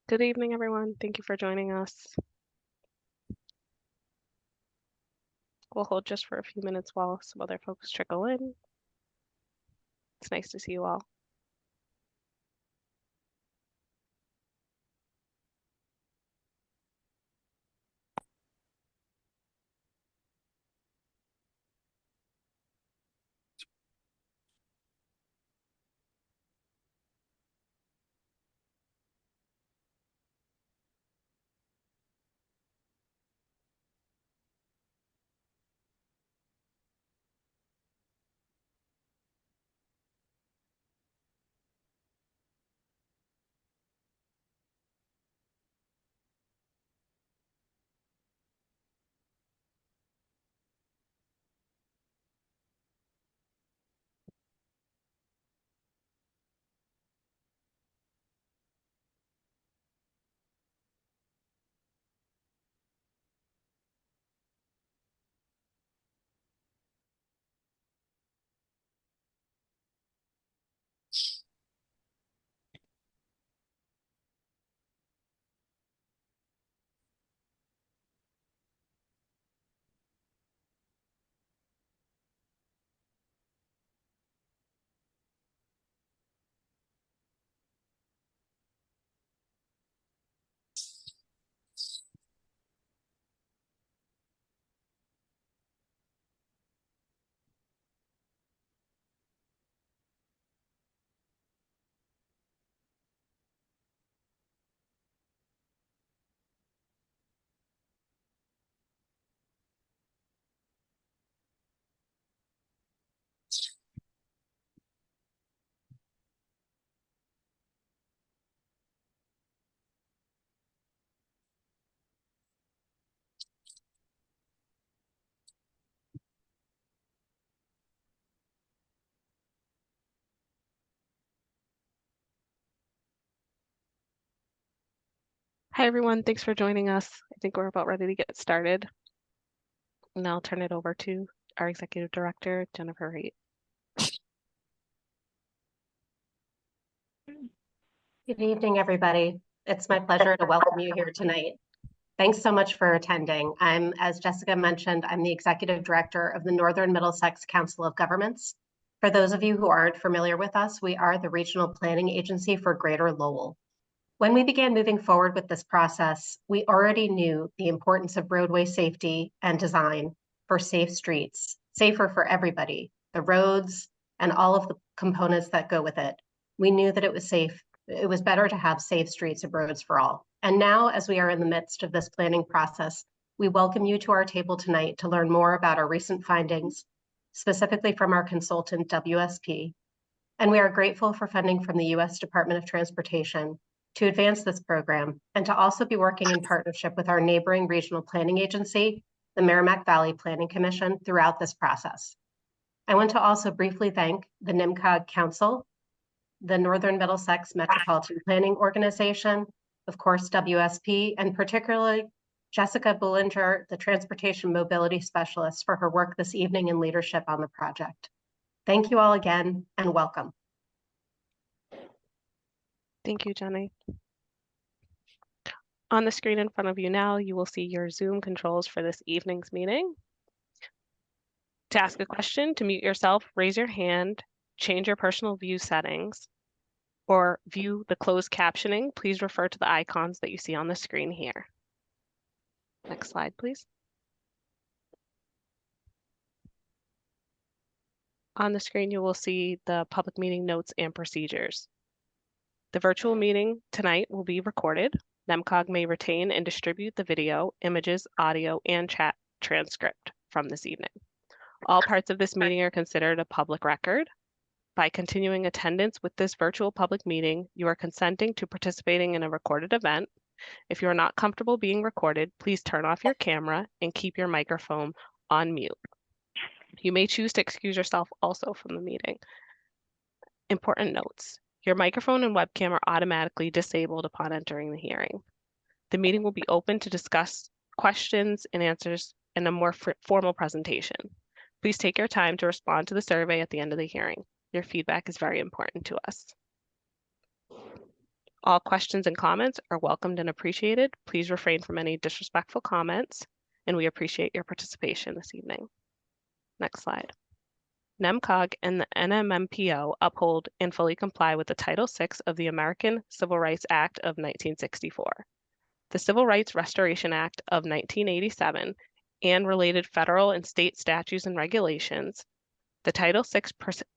Good evening, everyone. Thank you for joining us. We'll hold just for a few minutes while some other folks trickle in. It's nice to see you all. Hi, everyone. Thanks for joining us. I think we're about ready to get started. And I'll turn it over to our Executive Director, Jennifer Reed. Good evening, everybody. It's my pleasure to welcome you here tonight. Thanks so much for attending. As Jessica mentioned, I'm the Executive Director of the Northern Middlesex Council of Governments. For those of you who aren't familiar with us, we are the regional planning agency for Greater Lowell. When we began moving forward with this process, we already knew the importance of roadway safety and design for safe streets, safer for everybody, the roads, and all of the components that go with it. We knew that it was better to have safe streets and roads for all. And now, as we are in the midst of this planning process, we welcome you to our table tonight to learn more about our recent findings, specifically from our consultant, WSP. And we are grateful for funding from the U.S. Department of Transportation to advance this program and to also be working in partnership with our neighboring regional planning agency, the Merrimack Valley Planning Commission, throughout this process. I want to also briefly thank the NMCOG Council, the Northern Middlesex Metropolitan Planning Organization, of course, WSP, and particularly Jessica Bullinger, the Transportation Mobility Specialist, for her work this evening and leadership on the project. Thank you all again, and welcome. Thank you, Jenny. On the screen in front of you now, you will see your Zoom controls for this evening's meeting. To ask a question, to mute yourself, raise your hand, change your personal view settings, or view the closed captioning, please refer to the icons that you see on the screen here. Next slide, please. On the screen, you will see the public meeting notes and procedures. The virtual meeting tonight will be recorded. NMCOG may retain and distribute the video, images, audio, and chat transcript from this evening. All parts of this meeting are considered a public record. By continuing attendance with this virtual public meeting, you are consenting to participating in a recorded event. If you are not comfortable being recorded, please turn off your camera and keep your microphone on mute. You may choose to excuse yourself also from the meeting. Important notes. Your microphone and webcam are automatically disabled upon entering the hearing. The meeting will be open to discuss questions and answers in a more formal presentation. Please take your time to respond to the survey at the end of the hearing. Your feedback is very important to us. All questions and comments are welcomed and appreciated. Please refrain from any disrespectful comments, and we appreciate your participation this evening. Next slide. NMCOG and the NMMPO uphold and fully comply with the Title VI of the American Civil Rights Act of 1964, the Civil Rights Restoration Act of 1987, and related federal and state statutes and regulations. The Title VI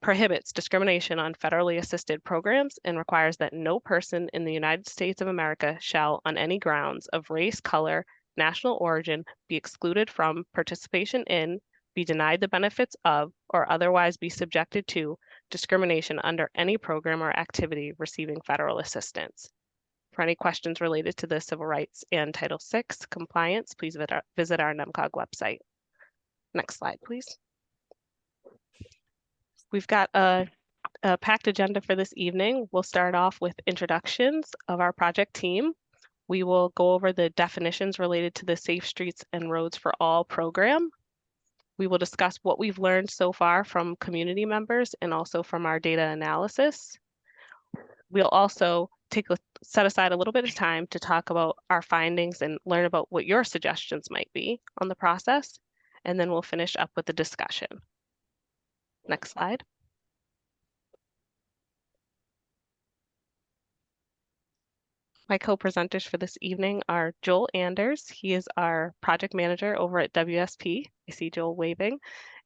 prohibits discrimination on federally assisted programs and requires that no person in the United States of America shall, on any grounds of race, color, national origin, be excluded from participation in, be denied the benefits of, or otherwise be subjected to discrimination under any program or activity receiving federal assistance. For any questions related to the civil rights and Title VI compliance, please visit our NMCOG website. Next slide, please. We've got a packed agenda for this evening. We'll start off with introductions of our project team. We will go over the definitions related to the Safe Streets and Roads for All program. We will discuss what we've learned so far from community members and also from our data analysis. We'll also set aside a little bit of time to talk about our findings and learn about what your suggestions might be on the process. And then we'll finish up with the discussion. Next slide. My co-presenters for this evening are Joel Anders. He is our project manager over at WSP. I see Joel waving.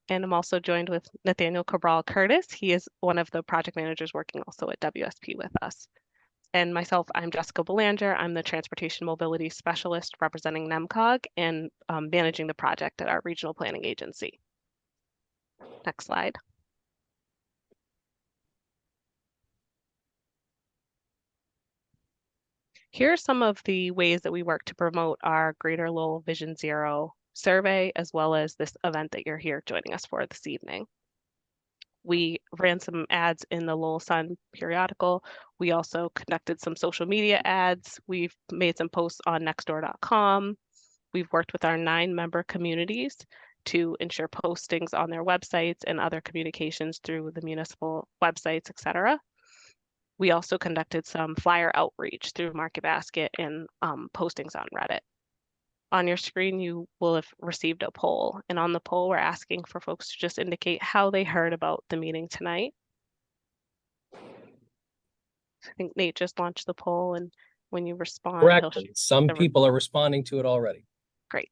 And I'm also joined with Nathaniel Cabral Curtis. He is one of the project managers working also at WSP with us. And myself, I'm Jessica Belanger. I'm the Transportation Mobility Specialist representing NMCOG and managing the project at our regional planning agency. Next slide. Here are some of the ways that we work to promote our Greater Lowell Vision Zero survey, as well as this event that you're here joining us for this evening. We ran some ads in the Lowell Sun periodical. We also conducted some social media ads. We've made some posts on nextdoor.com. We've worked with our 9 member communities to ensure postings on their websites and other communications through the municipal websites, etc. We also conducted some flyer outreach through Market Basket and postings on Reddit. On your screen, you will have received a poll. And on the poll, we're asking for folks to just indicate how they heard about the meeting tonight. I think Nate just launched the poll, and when you respond, correct. Some people are responding to it already. Great.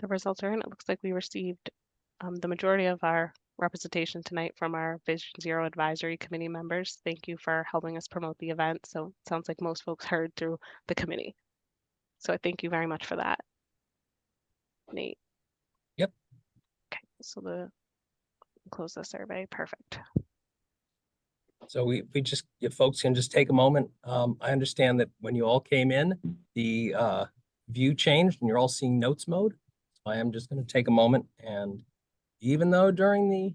The results are in. It looks like we received the majority of our representation tonight from our Vision Zero Advisory Committee members. Thank you for helping us promote the event. So it sounds like most folks heard through the committee. So I thank you very much for that. Nate. Yep. Okay, so close the survey. Perfect. So we just, if folks can just take a moment. I understand that when you all came in, the view changed and you're all seeing notes mode. So I am just going to take a moment, and even though during the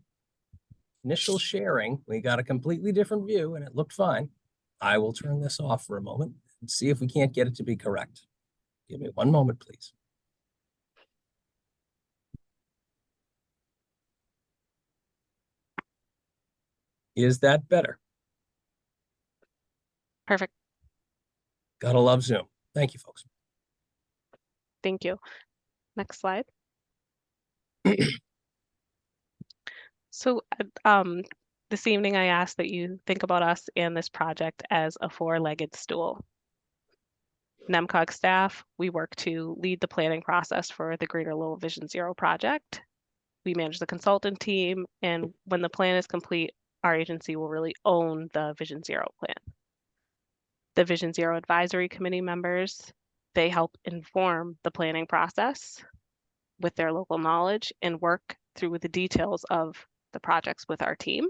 initial sharing, we got a completely different view and it looked fine, I will turn this off for a moment and see if we can't get it to be correct. Give me one moment, please. Is that better? Perfect. Gotta love Zoom. Thank you, folks. Thank you. Next slide. So this evening, I ask that you think about us and this project as a 4-legged stool. NMCOG staff, we work to lead the planning process for the Greater Lowell Vision Zero project. We manage the consultant team, and when the plan is complete, our agency will really own the Vision Zero plan. The Vision Zero Advisory Committee members, they help inform the planning process with their local knowledge and work through the details of the projects with our team.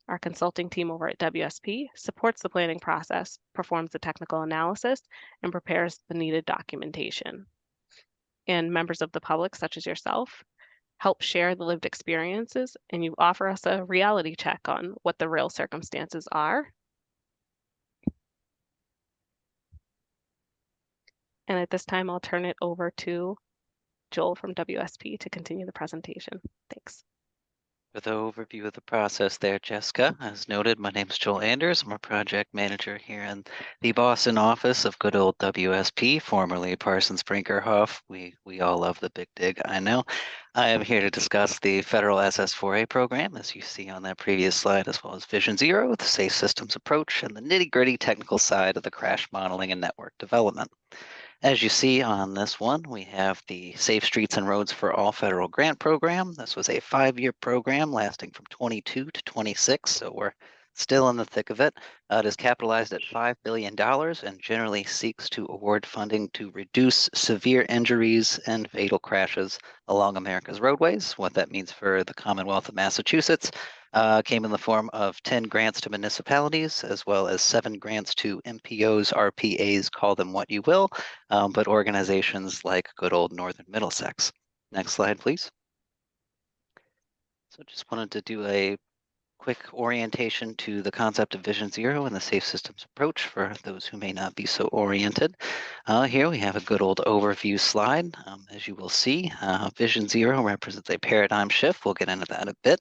Our consulting team over at WSP supports the planning process, performs the technical analysis, and prepares the needed documentation. And members of the public, such as yourself, help share the lived experiences, and you offer us a reality check on what the real circumstances are. And at this time, I'll turn it over to Joel from WSP to continue the presentation. Thanks. For the overview of the process there, Jessica, as noted, my name is Joel Anders. I'm a project manager here in the Boston office of good old WSP, formerly Parsons Brinkerhoff. We all love the big dig, I know. I am here to discuss the federal SS4A program, as you see on that previous slide, as well as Vision Zero, the safe systems approach, and the nitty-gritty technical side of the crash modeling and network development. As you see on this one, we have the Safe Streets and Roads for All federal grant program. This was a 5-year program lasting from 22 to 26, so we're still in the thick of it. It is capitalized at $5 billion and generally seeks to award funding to reduce severe injuries and fatal crashes along America's roadways. What that means for the Commonwealth of Massachusetts came in the form of 10 grants to municipalities, as well as 7 grants to MPOs, RPAs, call them what you will, but organizations like good old Northern Middlesex. Next slide, please. So just wanted to do a quick orientation to the concept of Vision Zero and the safe systems approach for those who may not be so oriented. Here we have a good old overview slide. As you will see, Vision Zero represents a paradigm shift. We'll get into that a bit.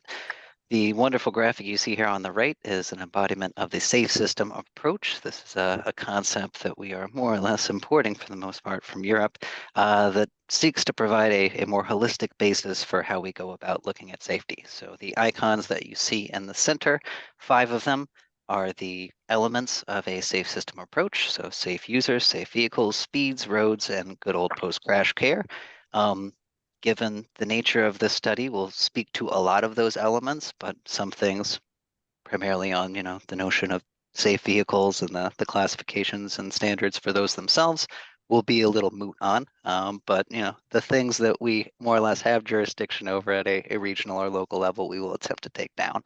The wonderful graphic you see here on the right is an embodiment of the safe system approach. This is a concept that we are more or less importing for the most part from Europe that seeks to provide a more holistic basis for how we go about looking at safety. So the icons that you see in the center, 5 of them, are the elements of a safe system approach. So safe users, safe vehicles, speeds, roads, and good old post-crash care. Given the nature of this study, we'll speak to a lot of those elements, but some things primarily on, the notion of safe vehicles and the classifications and standards for those themselves will be a little moot on. But, the things that we more or less have jurisdiction over at a regional or local level, we will attempt to take down.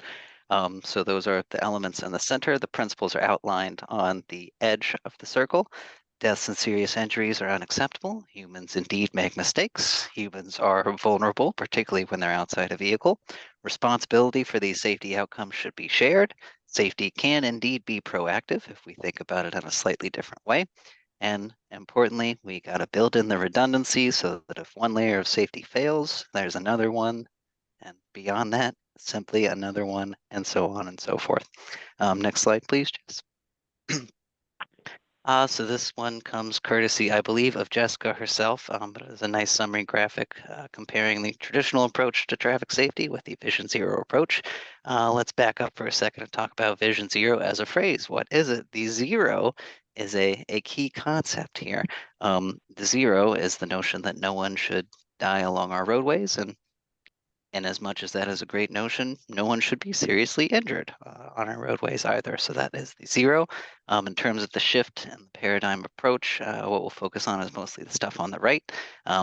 So those are the elements in the center. The principles are outlined on the edge of the circle. Deaths and serious injuries are unacceptable. Humans indeed make mistakes. Humans are vulnerable, particularly when they're outside a vehicle. Responsibility for these safety outcomes should be shared. Safety can indeed be proactive if we think about it in a slightly different way. And importantly, we got to build in the redundancy so that if one layer of safety fails, there's another one. And beyond that, simply another one, and so on and so forth. Next slide, please, Jess. So this one comes courtesy, I believe, of Jessica herself, but it was a nice summary graphic comparing the traditional approach to traffic safety with the Vision Zero approach. Let's back up for a second and talk about Vision Zero as a phrase. What is it? The zero is a key concept here. The zero is the notion that no one should die along our roadways, and as much as that is a great notion, no one should be seriously injured on our roadways either. So that is the zero. In terms of the shift and the paradigm approach, what we'll focus on is mostly the stuff on the right.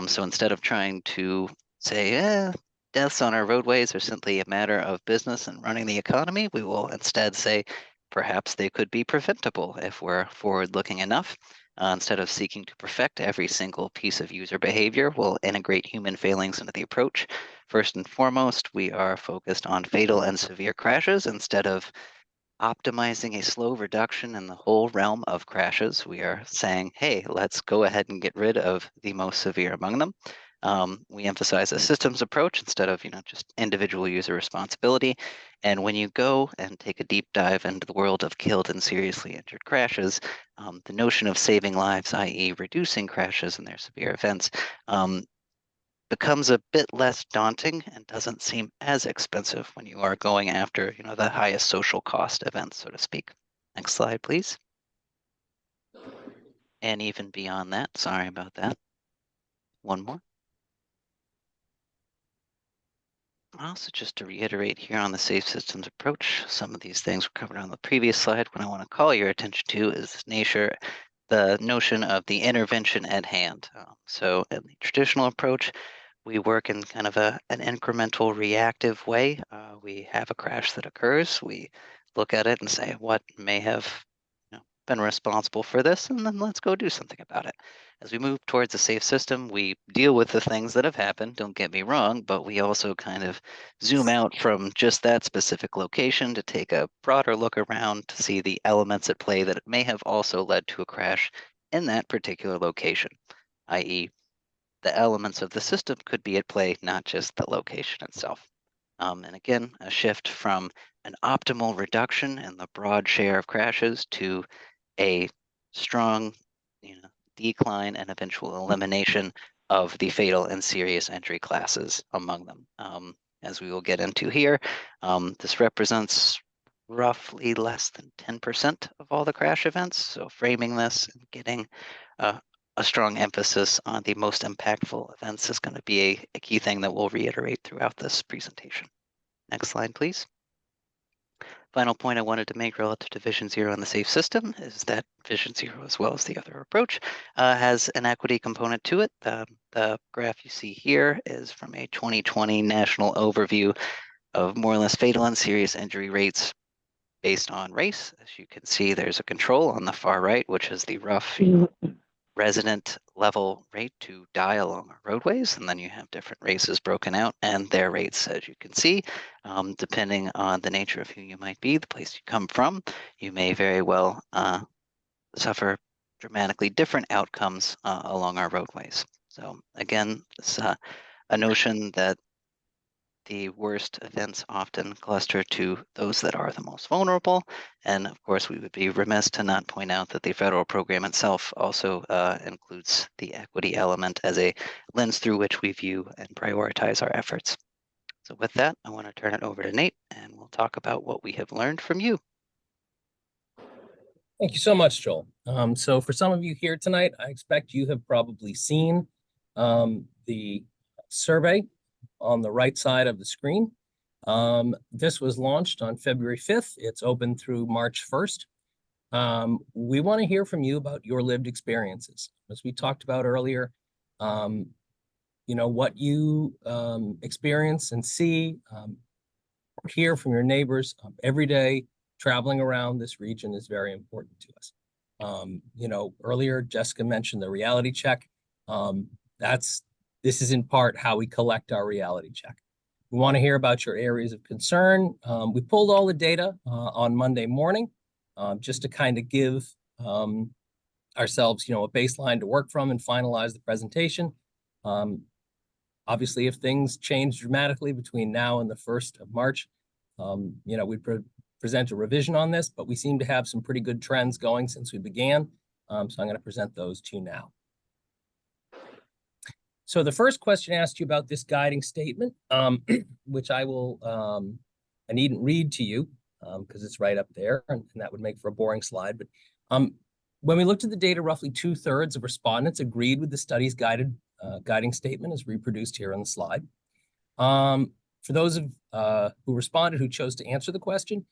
So instead of trying to say, deaths on our roadways are simply a matter of business and running the economy, we will instead say, perhaps they could be preventable if we're forward-looking enough. Instead of seeking to perfect every single piece of user behavior, we'll integrate human failings into the approach. First and foremost, we are focused on fatal and severe crashes instead of optimizing a slow reduction in the whole realm of crashes. We are saying, hey, let's go ahead and get rid of the most severe among them. We emphasize a systems approach instead of just individual user responsibility. And when you go and take a deep dive into the world of killed and seriously injured crashes, the notion of saving lives, i.e. reducing crashes and their severe events, becomes a bit less daunting and doesn't seem as expensive when you are going after the highest social cost events, so to speak. Next slide, please. And even beyond that, sorry about that. One more. Also, just to reiterate here on the safe systems approach, some of these things were covered on the previous slide. What I want to call your attention to is the notion of the intervention at hand. So in the traditional approach, we work in kind of an incremental reactive way. We have a crash that occurs. We look at it and say, what may have been responsible for this, and then let's go do something about it. As we move towards a safe system, we deal with the things that have happened, don't get me wrong, but we also kind of zoom out from just that specific location to take a broader look around to see the elements at play that may have also led to a crash in that particular location, i.e., the elements of the system could be at play, not just the location itself. And again, a shift from an optimal reduction in the broad share of crashes to a strong decline and eventual elimination of the fatal and serious injury classes among them. As we will get into here, this represents roughly less than 10% of all the crash events. So framing this and getting a strong emphasis on the most impactful events is going to be a key thing that we'll reiterate throughout this presentation. Next slide, please. Final point I wanted to make relative to Vision Zero and the safe system is that Vision Zero, as well as the other approach, has an equity component to it. The graph you see here is from a 2020 national overview of more or less fatal and serious injury rates based on race. As you can see, there's a control on the far right, which is the rough resident level rate to die along our roadways, and then you have different races broken out and their rates, as you can see, depending on the nature of who you might be, the place you come from, you may very well suffer dramatically different outcomes along our roadways. So again, it's a notion that the worst events often cluster to those that are the most vulnerable. And of course, we would be remiss to not point out that the federal program itself also includes the equity element as a lens through which we view and prioritize our efforts. So with that, I want to turn it over to Nate, and we'll talk about what we have learned from you. Thank you so much, Joel. So for some of you here tonight, I expect you have probably seen the survey on the right side of the screen. This was launched on February 5th. It's open through March 1st. We want to hear from you about your lived experiences. As we talked about earlier, what you experience and see, hear from your neighbors every day. Traveling around this region is very important to us. Earlier Jessica mentioned the reality check. This is in part how we collect our reality check. We want to hear about your areas of concern. We pulled all the data on Monday morning just to kind of give ourselves, a baseline to work from and finalize the presentation. Obviously, if things change dramatically between now and the 1st of March, we'd present a revision on this, but we seem to have some pretty good trends going since we began. So I'm going to present those to you now. So the first question asked you about this guiding statement, which I needn't read to you because it's right up there, and that would make for a boring slide. But when we looked at the data, roughly 2/3 of respondents agreed with the study's guiding statement as reproduced here on the slide. For those who responded who chose to answer the question,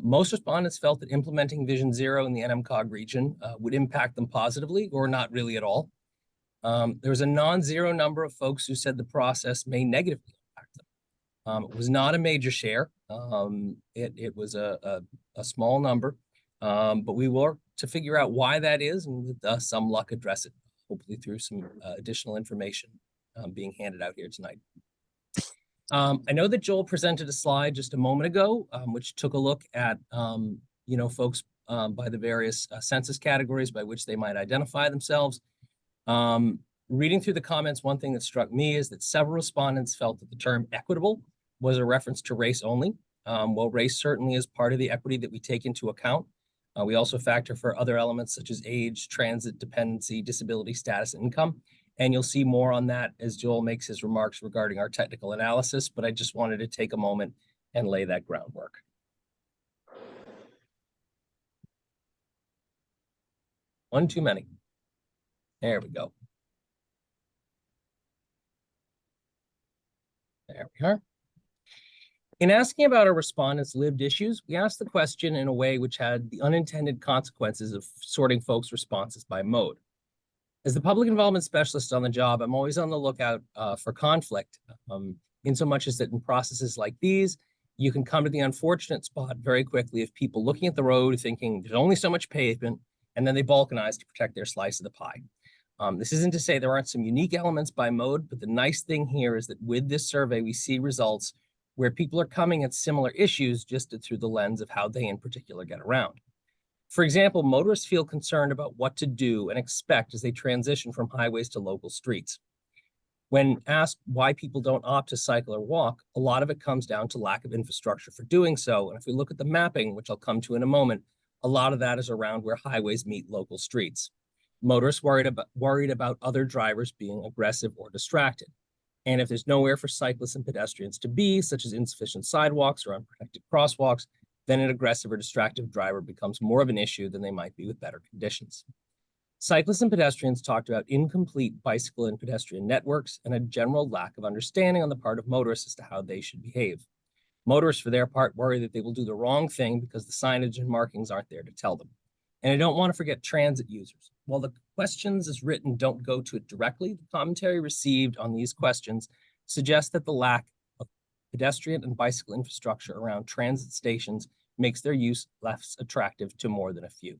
most respondents felt that implementing Vision Zero in the NMCOG region would impact them positively or not really at all. There was a non-zero number of folks who said the process may negatively impact them. It was not a major share. It was a small number, but we worked to figure out why that is, and with some luck address it, hopefully through some additional information being handed out here tonight. I know that Joel presented a slide just a moment ago, which took a look at folks by the various census categories by which they might identify themselves. Reading through the comments, one thing that struck me is that several respondents felt that the term equitable was a reference to race only. While race certainly is part of the equity that we take into account, we also factor for other elements such as age, transit, dependency, disability status, and income. And you'll see more on that as Joel makes his remarks regarding our technical analysis, but I just wanted to take a moment and lay that groundwork. One too many. There we go. There we are. In asking about our respondents' lived issues, we asked the question in a way which had the unintended consequences of sorting folks' responses by mode. As the public involvement specialist on the job, I'm always on the lookout for conflict, in so much as that in processes like these, you can come to the unfortunate spot very quickly of people looking at the road thinking there's only so much pavement, and then they balkanize to protect their slice of the pie. This isn't to say there aren't some unique elements by mode, but the nice thing here is that with this survey, we see results where people are coming at similar issues just through the lens of how they in particular get around. For example, motorists feel concerned about what to do and expect as they transition from highways to local streets. When asked why people don't opt to cycle or walk, a lot of it comes down to lack of infrastructure for doing so. And if we look at the mapping, which I'll come to in a moment, a lot of that is around where highways meet local streets. Motorists worried about other drivers being aggressive or distracted. And if there's nowhere for cyclists and pedestrians to be, such as insufficient sidewalks or unprotected crosswalks, then an aggressive or distracted driver becomes more of an issue than they might be with better conditions. Cyclists and pedestrians talked about incomplete bicycle and pedestrian networks and a general lack of understanding on the part of motorists as to how they should behave. Motorists, for their part, worry that they will do the wrong thing because the signage and markings aren't there to tell them. And I don't want to forget transit users. While the questions as written don't go to it directly, the commentary received on these questions suggests that the lack of pedestrian and bicycle infrastructure around transit stations makes their use less attractive to more than a few.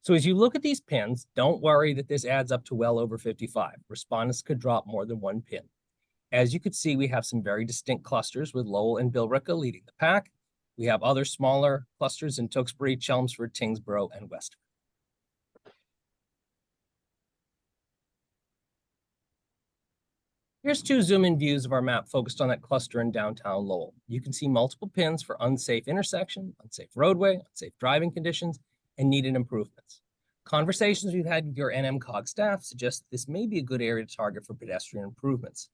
So as you look at these pins, don't worry that this adds up to well over 55. Respondents could drop more than one pin. As you could see, we have some very distinct clusters with Lowell and Billerica leading the pack. We have other smaller clusters in Tewksbury, Chelmsford, Tingsboro, and Westford. Here's two zoom-in views of our map focused on that cluster in downtown Lowell. You can see multiple pins for unsafe intersection, unsafe roadway, unsafe driving conditions, and needed improvements. Conversations we've had with your NMCOG staff suggest this may be a good area to target for pedestrian improvements.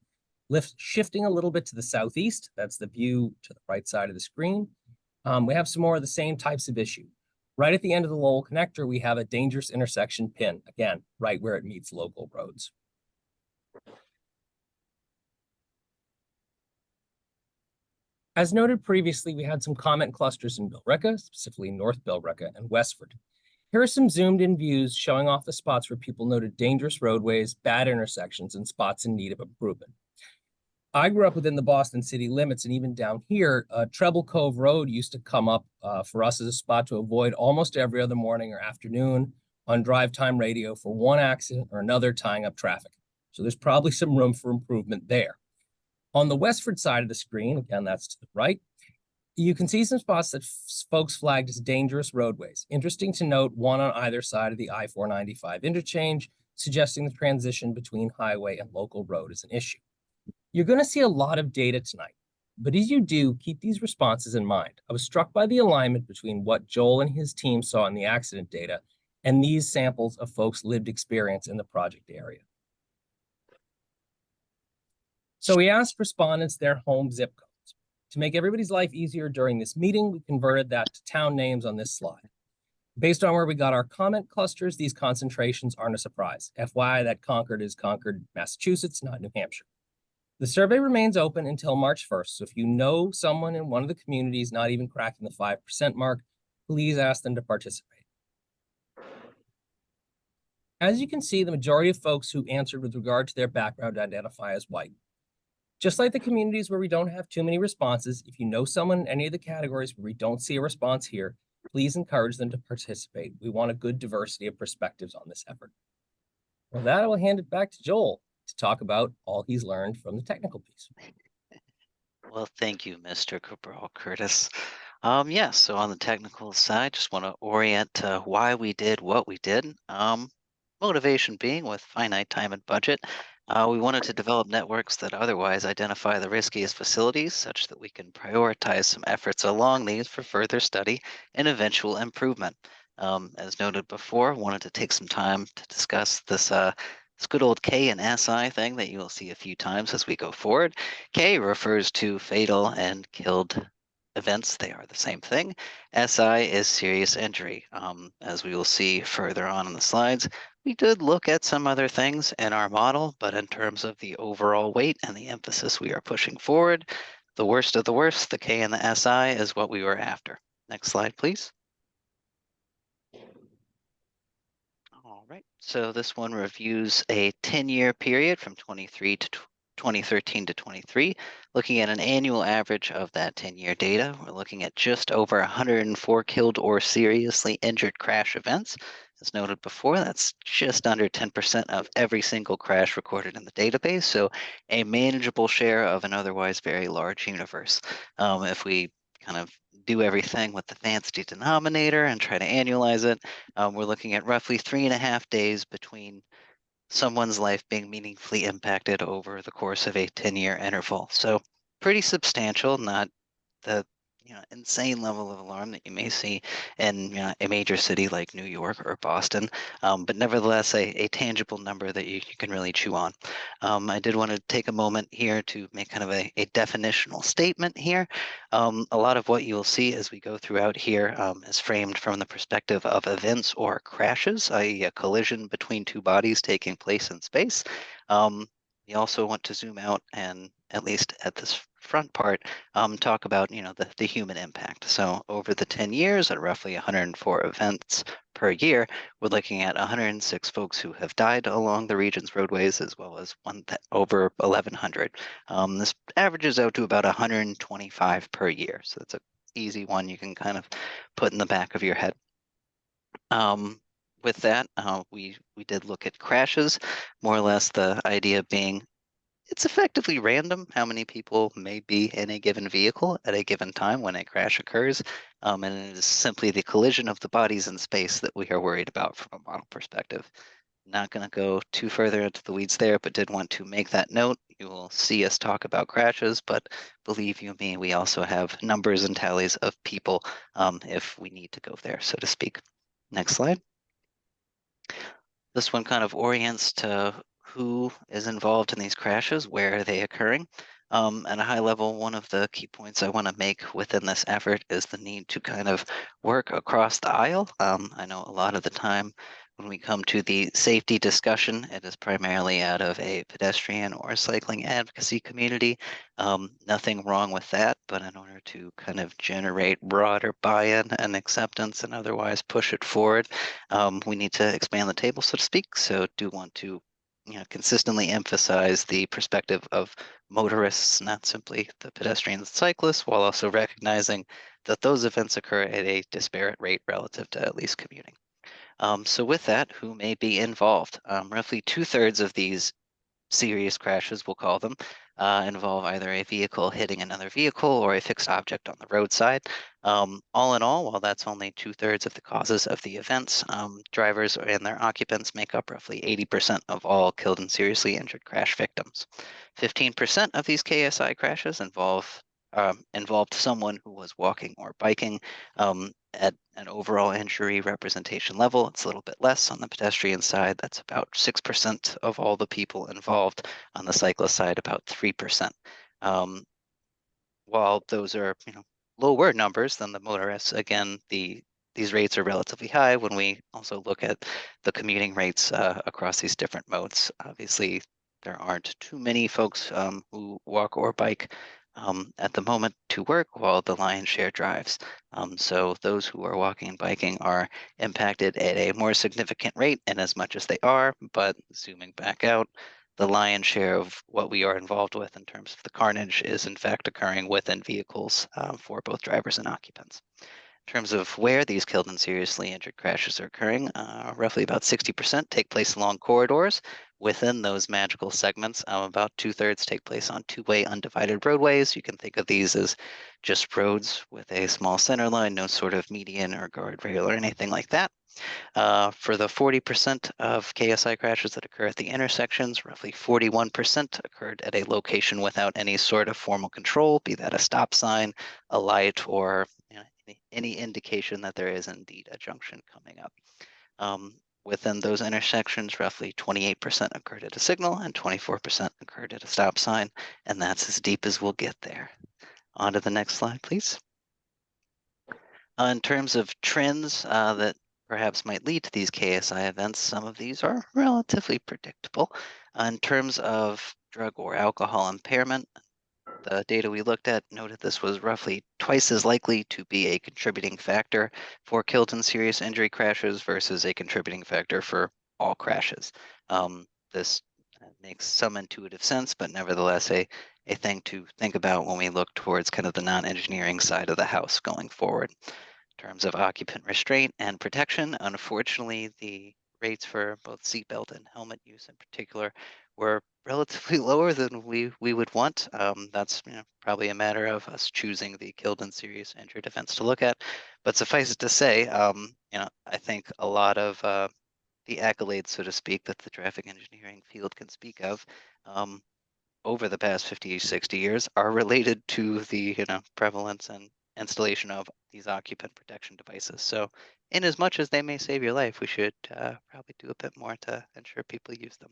Shifting a little bit to the southeast, that's the view to the right side of the screen, we have some more of the same types of issue. Right at the end of the Lowell connector, we have a dangerous intersection pin, again, right where it meets local roads. As noted previously, we had some comment clusters in Billerica, specifically North Billerica and Westford. Here are some zoomed in views showing off the spots where people noted dangerous roadways, bad intersections, and spots in need of improvement. I grew up within the Boston city limits, and even down here, Treble Cove Road used to come up for us as a spot to avoid almost every other morning or afternoon on drive time radio for one accident or another tying up traffic. So there's probably some room for improvement there. On the Westford side of the screen, again, that's to the right, you can see some spots that folks flagged as dangerous roadways. Interesting to note, one on either side of the I-495 interchange, suggesting the transition between highway and local road is an issue. You're going to see a lot of data tonight, but as you do, keep these responses in mind. I was struck by the alignment between what Joel and his team saw in the accident data and these samples of folks' lived experience in the project area. So we asked respondents their home zip codes. To make everybody's life easier during this meeting, we converted that to town names on this slide. Based on where we got our comment clusters, these concentrations aren't a surprise. FYI, that Concord is Concord, Massachusetts, not New Hampshire. The survey remains open until March 1st, so if you know someone in one of the communities not even cracking the 5% mark, please ask them to participate. As you can see, the majority of folks who answered with regard to their background identify as white. Just like the communities where we don't have too many responses, if you know someone in any of the categories where we don't see a response here, please encourage them to participate. We want a good diversity of perspectives on this effort. With that, I will hand it back to Joel to talk about all he's learned from the technical piece. Well, thank you, Mr. Cabral Curtis. Yes, so on the technical side, just want to orient to why we did what we did. Motivation being with finite time and budget, we wanted to develop networks that otherwise identify the riskiest facilities such that we can prioritize some efforts along these for further study and eventual improvement. As noted before, wanted to take some time to discuss this good old K and SI thing that you will see a few times as we go forward. K refers to fatal and killed events, they are the same thing. SI is serious injury. As we will see further on in the slides, we did look at some other things in our model, but in terms of the overall weight and the emphasis we are pushing forward, the worst of the worst, the K and the SI is what we were after. Next slide, please. All right, so this one reviews a 10-year period from 2013 to 23, looking at an annual average of that 10-year data. We're looking at just over 104 killed or seriously injured crash events. As noted before, that's just under 10% of every single crash recorded in the database, so a manageable share of an otherwise very large universe. If we kind of do everything with the fancy denominator and try to annualize it, we're looking at roughly 3.5 days between someone's life being meaningfully impacted over the course of a 10-year interval. So pretty substantial, not the insane level of alarm that you may see in a major city like New York or Boston, but nevertheless a tangible number that you can really chew on. I did want to take a moment here to make kind of a definitional statement here. A lot of what you'll see as we go throughout here is framed from the perspective of events or crashes, i.e. a collision between two bodies taking place in space. We also want to zoom out and, at least at this front part, talk about the human impact. So over the 10 years at roughly 104 events per year, we're looking at 106 folks who have died along the region's roadways, as well as over 1,100. This averages out to about 125 per year. So that's an easy one you can kind of put in the back of your head. With that, we did look at crashes, more or less the idea being it's effectively random how many people may be in a given vehicle at a given time when a crash occurs, and it is simply the collision of the bodies in space that we are worried about from a model perspective. Not going to go too further into the weeds there, but did want to make that note. You will see us talk about crashes, but believe you me, we also have numbers and tallies of people if we need to go there, so to speak. Next slide. This one kind of orients to who is involved in these crashes, where are they occurring. At a high level, one of the key points I want to make within this effort is the need to kind of work across the aisle. I know a lot of the time when we come to the safety discussion, it is primarily out of a pedestrian or cycling advocacy community. Nothing wrong with that, but in order to kind of generate broader buy-in and acceptance and otherwise push it forward, we need to expand the table, so to speak. So do want to consistently emphasize the perspective of motorists, not simply the pedestrians and cyclists, while also recognizing that those events occur at a disparate rate relative to at least commuting. So with that, who may be involved? Roughly 2/3 of these serious crashes, we'll call them, involve either a vehicle hitting another vehicle or a fixed object on the roadside. All in all, while that's only 2/3 of the causes of the events, drivers and their occupants make up roughly 80% of all killed and seriously injured crash victims. 15% of these KSI crashes involved someone who was walking or biking. At an overall injury representation level, it's a little bit less on the pedestrian side. That's about 6% of all the people involved. On the cyclist side, about 3%. While those are lower numbers than the motorists, again, these rates are relatively high when we also look at the commuting rates across these different modes. Obviously, there aren't too many folks who walk or bike at the moment to work, while the lion's share drives. So those who are walking and biking are impacted at a more significant rate in as much as they are, but zooming back out, the lion's share of what we are involved with in terms of the carnage is in fact occurring within vehicles for both drivers and occupants. In terms of where these killed and seriously injured crashes are occurring, roughly about 60% take place along corridors. Within those magical segments, about 2/3 take place on two-way undivided roadways. You can think of these as just roads with a small center line, no sort of median or guardrail or anything like that. For the 40% of KSI crashes that occur at the intersections, roughly 41% occurred at a location without any sort of formal control, be that a stop sign, a light, or any indication that there is indeed a junction coming up. Within those intersections, roughly 28% occurred at a signal and 24% occurred at a stop sign, and that's as deep as we'll get there. On to the next slide, please. In terms of trends that perhaps might lead to these KSI events, some of these are relatively predictable. In terms of drug or alcohol impairment, the data we looked at noted this was roughly twice as likely to be a contributing factor for killed and serious injury crashes versus a contributing factor for all crashes. This makes some intuitive sense, but nevertheless a thing to think about when we look towards kind of the non-engineering side of the house going forward. In terms of occupant restraint and protection, unfortunately, the rates for both seatbelt and helmet use in particular were relatively lower than we would want. That's probably a matter of us choosing the killed and serious injured events to look at. But suffice it to say, I think a lot of the accolades, so to speak, that the traffic engineering field can speak of over the past 50, 60 years are related to the prevalence and installation of these occupant protection devices. So in as much as they may save your life, we should probably do a bit more to ensure people use them.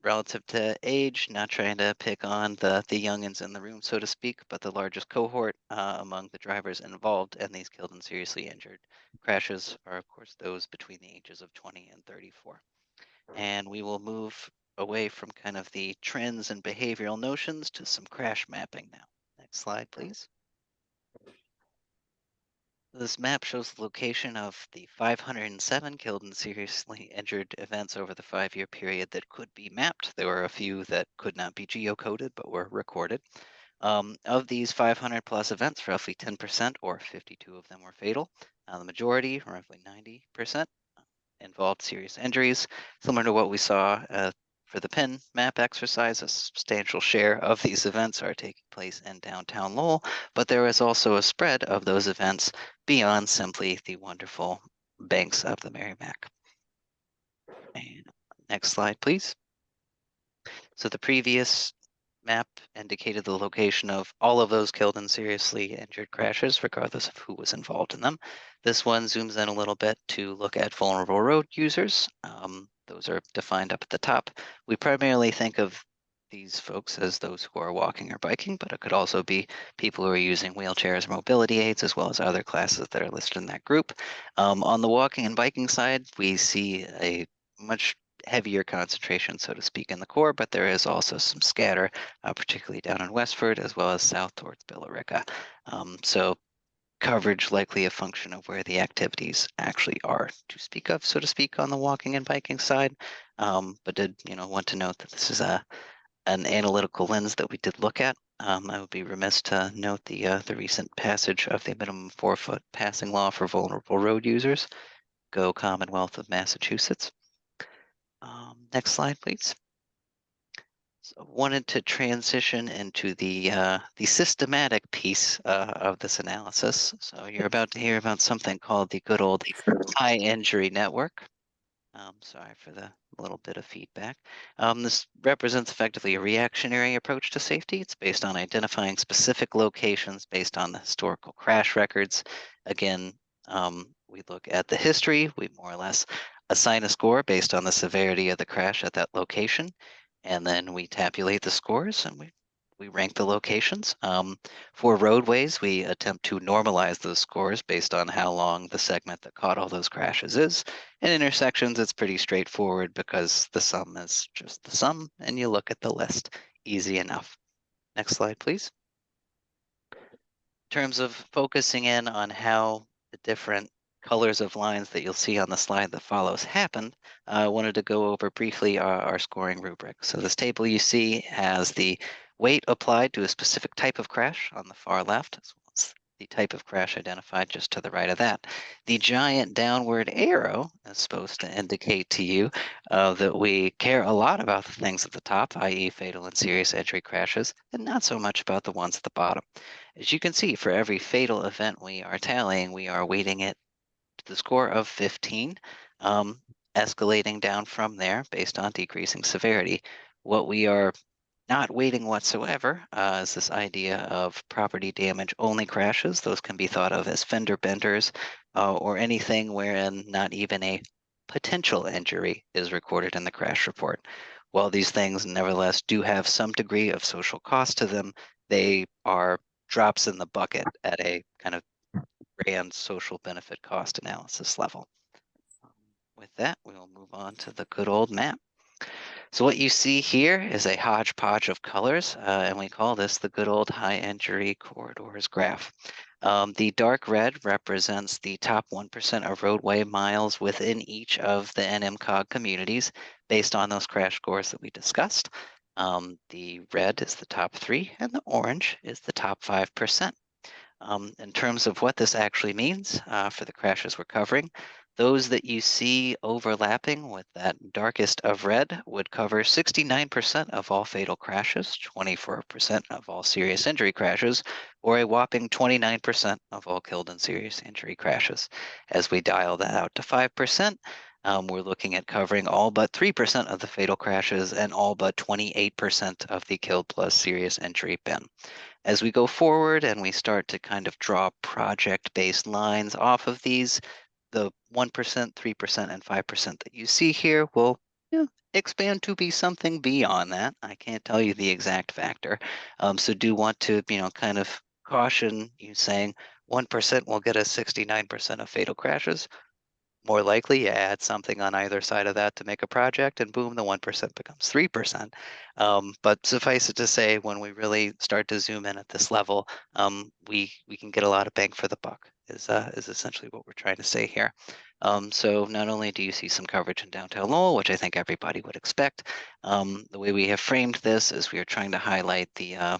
Relative to age, not trying to pick on the youngins in the room, so to speak, but the largest cohort among the drivers involved in these killed and seriously injured crashes are, of course, those between the ages of 20 and 34. And we will move away from kind of the trends and behavioral notions to some crash mapping now. Next slide, please. This map shows the location of the 507 killed and seriously injured events over the 5-year period that could be mapped. There were a few that could not be geocoded but were recorded. Of these 500 plus events, roughly 10% or 52 of them were fatal. The majority, roughly 90%, involved serious injuries, similar to what we saw for the PIN map exercise. A substantial share of these events are taking place in downtown Lowell, but there is also a spread of those events beyond simply the wonderful banks of the Merrimack. And next slide, please. So the previous map indicated the location of all of those killed and seriously injured crashes, regardless of who was involved in them. This one zooms in a little bit to look at vulnerable road users. Those are defined up at the top. We primarily think of these folks as those who are walking or biking, but it could also be people who are using wheelchairs or mobility aids, as well as other classes that are listed in that group. On the walking and biking side, we see a much heavier concentration, so to speak, in the core, but there is also some scatter, particularly down in Westford, as well as south towards Billerica. So coverage likely a function of where the activities actually are to speak of, so to speak, on the walking and biking side. But did want to note that this is an analytical lens that we did look at. I would be remiss to note the recent passage of the minimum 4-foot passing law for vulnerable road users. Go Commonwealth of Massachusetts. Next slide, please. So wanted to transition into the systematic piece of this analysis. So you're about to hear about something called the good old high injury network. Sorry for the little bit of feedback. This represents effectively a reactionary approach to safety. It's based on identifying specific locations based on the historical crash records. Again, we look at the history. We more or less assign a score based on the severity of the crash at that location. And then we tabulate the scores and we rank the locations. For roadways, we attempt to normalize those scores based on how long the segment that caught all those crashes is. In intersections, it's pretty straightforward because the sum is just the sum, and you look at the list. Easy enough. Next slide, please. In terms of focusing in on how the different colors of lines that you'll see on the slide that follows happened, I wanted to go over briefly our scoring rubric. So this table you see has the weight applied to a specific type of crash on the far left, as well as the type of crash identified just to the right of that. The giant downward arrow is supposed to indicate to you that we care a lot about the things at the top, i.e. fatal and serious injury crashes, and not so much about the ones at the bottom. As you can see, for every fatal event we are tallying, we are weighting it to the score of 15, escalating down from there based on decreasing severity. What we are not weighting whatsoever is this idea of property damage only crashes. Those can be thought of as fender benders or anything wherein not even a potential injury is recorded in the crash report. While these things nevertheless do have some degree of social cost to them, they are drops in the bucket at a kind of grand social benefit cost analysis level. With that, we will move on to the good old map. So what you see here is a hodgepodge of colors, and we call this the good old high entry corridors graph. The dark red represents the top 1% of roadway miles within each of the NMCOG communities based on those crash scores that we discussed. The red is the top 3, and the orange is the top 5%. In terms of what this actually means for the crashes we're covering, those that you see overlapping with that darkest of red would cover 69% of all fatal crashes, 24% of all serious injury crashes, or a whopping 29% of all killed and serious injury crashes. As we dial that out to 5%, we're looking at covering all but 3% of the fatal crashes and all but 28% of the killed plus serious injury bin. As we go forward and we start to kind of draw project-based lines off of these, the 1%, 3%, and 5% that you see here will expand to be something beyond that. I can't tell you the exact factor. So do want to, kind of caution you saying 1% will get us 69% of fatal crashes. More likely, you add something on either side of that to make a project, and boom, the 1% becomes 3%. But suffice it to say, when we really start to zoom in at this level, we can get a lot of bang for the buck. Is essentially what we're trying to say here. So not only do you see some coverage in downtown Lowell, which I think everybody would expect, the way we have framed this is we are trying to highlight the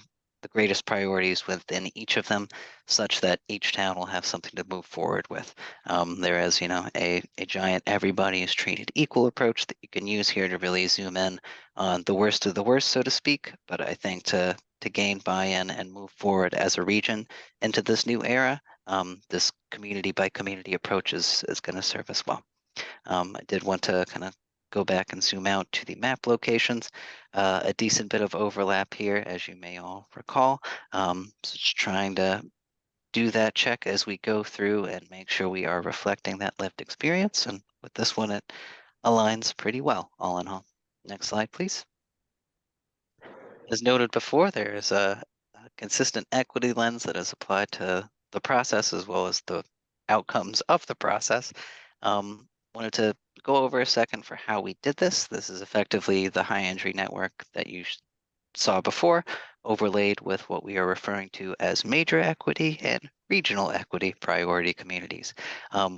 greatest priorities within each of them, such that each town will have something to move forward with. There is, a giant everybody is treated equal approach that you can use here to really zoom in on the worst of the worst, so to speak. But I think to gain buy-in and move forward as a region into this new era, this community by community approach is going to serve us well. I did want to kind of go back and zoom out to the map locations. A decent bit of overlap here, as you may all recall. So just trying to do that check as we go through and make sure we are reflecting that lived experience. And with this one, it aligns pretty well, all in all. Next slide, please. As noted before, there is a consistent equity lens that is applied to the process as well as the outcomes of the process. Wanted to go over a second for how we did this. This is effectively the high entry network that you saw before, overlaid with what we are referring to as major equity and regional equity priority communities.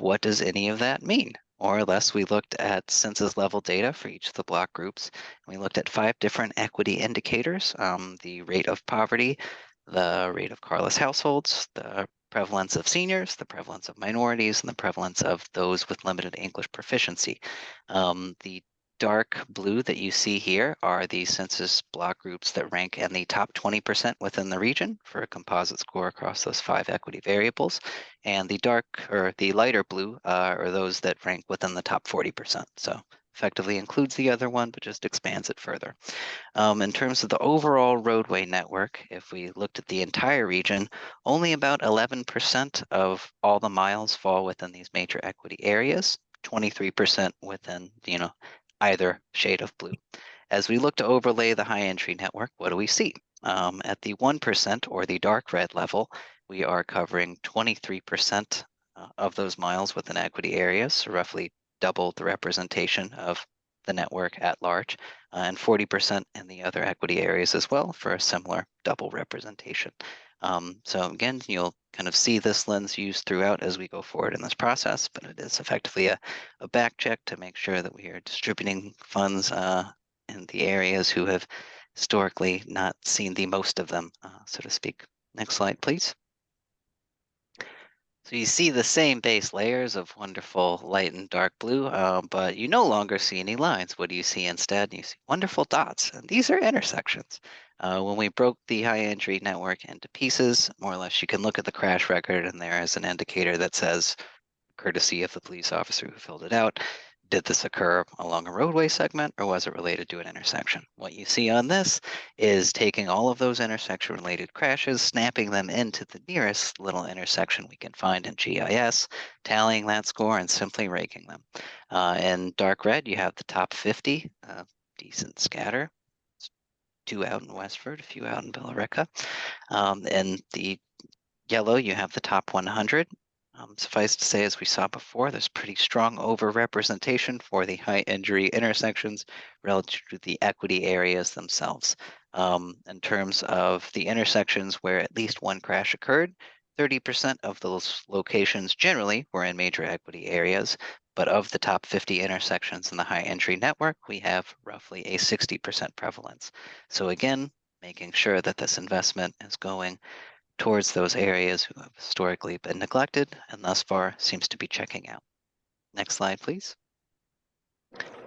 What does any of that mean? More or less, we looked at census level data for each of the block groups. We looked at 5 different equity indicators, the rate of poverty, the rate of carless households, the prevalence of seniors, the prevalence of minorities, and the prevalence of those with limited English proficiency. The dark blue that you see here are the census block groups that rank in the top 20% within the region for a composite score across those 5 equity variables. And the lighter blue are those that rank within the top 40%. So effectively includes the other one, but just expands it further. In terms of the overall roadway network, if we looked at the entire region, only about 11% of all the miles fall within these major equity areas, 23% within, either shade of blue. As we look to overlay the high entry network, what do we see? At the 1% or the dark red level, we are covering 23% of those miles within equity areas, so roughly double the representation of the network at large, and 40% in the other equity areas as well for a similar double representation. So again, you'll kind of see this lens used throughout as we go forward in this process, but it is effectively a back check to make sure that we are distributing funds in the areas who have historically not seen the most of them, so to speak. Next slide, please. So you see the same base layers of wonderful light and dark blue, but you no longer see any lines. What do you see instead? You see wonderful dots, and these are intersections. When we broke the high entry network into pieces, more or less you can look at the crash record and there is an indicator that says, courtesy of the police officer who filled it out, did this occur along a roadway segment or was it related to an intersection? What you see on this is taking all of those intersection related crashes, snapping them into the nearest little intersection we can find in GIS, tallying that score and simply ranking them. In dark red, you have the top 50, decent scatter. 2 out in Westford, a few out in Billerica. In the yellow, you have the top 100. Suffice to say, as we saw before, there's pretty strong overrepresentation for the high injury intersections relative to the equity areas themselves. In terms of the intersections where at least one crash occurred, 30% of those locations generally were in major equity areas, but of the top 50 intersections in the high entry network, we have roughly a 60% prevalence. So again, making sure that this investment is going towards those areas who have historically been neglected and thus far seems to be checking out. Next slide, please.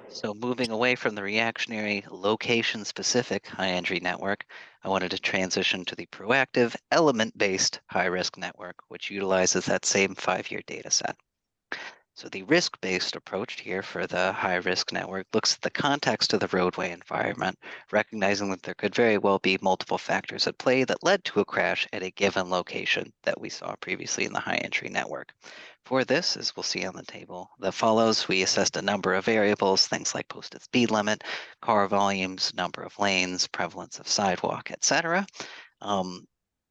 So moving away from the reactionary location-specific high-entry network, I wanted to transition to the proactive element-based high-risk network, which utilizes that same 5-year data set. So the risk-based approach here for the high-risk network looks at the context of the roadway environment, recognizing that there could very well be multiple factors at play that led to a crash at a given location that we saw previously in the high-entry network. For this, as we'll see on the table that follows, we assessed a number of variables, things like posted speed limit, car volumes, number of lanes, prevalence of sidewalk, etc.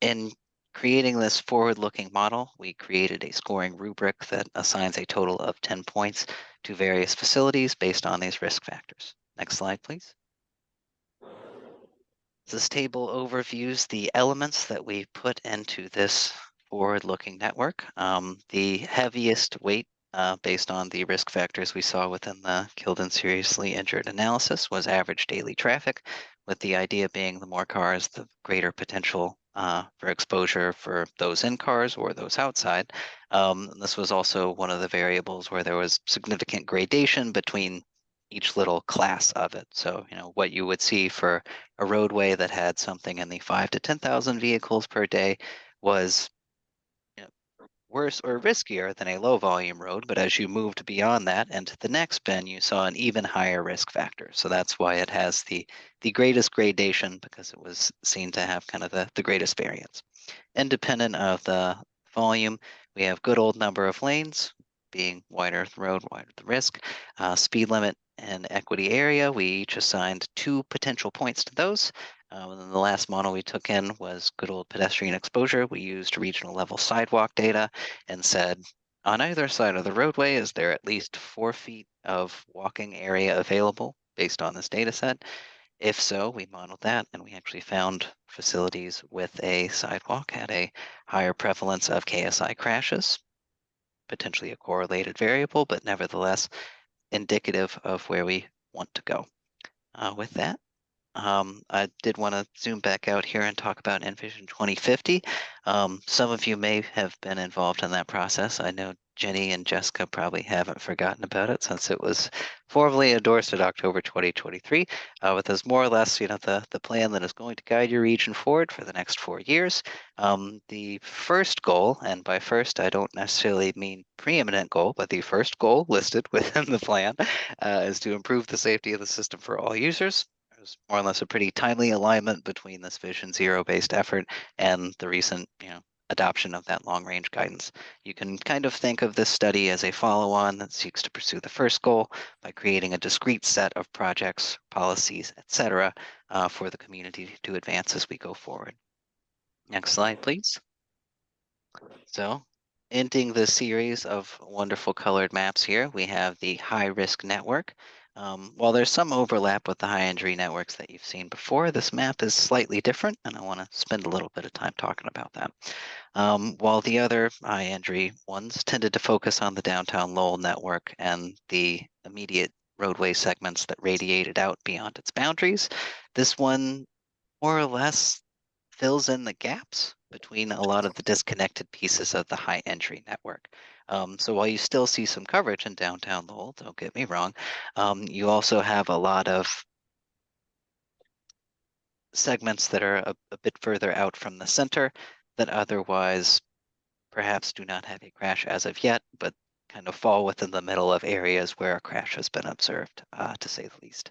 In creating this forward-looking model, we created a scoring rubric that assigns a total of 10 points to various facilities based on these risk factors. Next slide, please. This table overviews the elements that we put into this forward-looking network. The heaviest weight based on the risk factors we saw within the killed and seriously injured analysis was average daily traffic, with the idea being the more cars, the greater potential for exposure for those in cars or those outside. This was also one of the variables where there was significant gradation between each little class of it. So, what you would see for a roadway that had something in the 5,000 to 10,000 vehicles per day was worse or riskier than a low volume road, but as you moved beyond that and to the next bin, you saw an even higher risk factor. So that's why it has the greatest gradation, because it was seen to have kind of the greatest variance. Independent of the volume, we have good old number of lanes, being wider the road, wider the risk. Speed limit and equity area, we each assigned 2 potential points to those. And then the last model we took in was good old pedestrian exposure. We used regional level sidewalk data and said, on either side of the roadway, is there at least 4 feet of walking area available based on this data set? If so, we modeled that, and we actually found facilities with a sidewalk had a higher prevalence of KSI crashes, potentially a correlated variable, but nevertheless indicative of where we want to go. With that, I did want to zoom back out here and talk about Envision 2050. Some of you may have been involved in that process. I know Jenny and Jessica probably haven't forgotten about it since it was formally endorsed in October 2023, with as more or less, the plan that is going to guide your region forward for the next 4 years. The first goal, and by first I don't necessarily mean preeminent goal, but the first goal listed within the plan is to improve the safety of the system for all users. There's more or less a pretty timely alignment between this Vision Zero based effort and the recent, adoption of that long-range guidance. You can kind of think of this study as a follow-on that seeks to pursue the first goal by creating a discrete set of projects, policies, etc., for the community to advance as we go forward. Next slide, please. So, ending the series of wonderful colored maps here, we have the high-risk network. While there's some overlap with the high-injury networks that you've seen before, this map is slightly different, and I want to spend a little bit of time talking about that. While the other high-injury ones tended to focus on the downtown Lowell network and the immediate roadway segments that radiated out beyond its boundaries, this one more or less fills in the gaps between a lot of the disconnected pieces of the high entry network. So while you still see some coverage in downtown Lowell, don't get me wrong, you also have a lot of segments that are a bit further out from the center that otherwise perhaps do not have a crash as of yet, but kind of fall within the middle of areas where a crash has been observed, to say the least.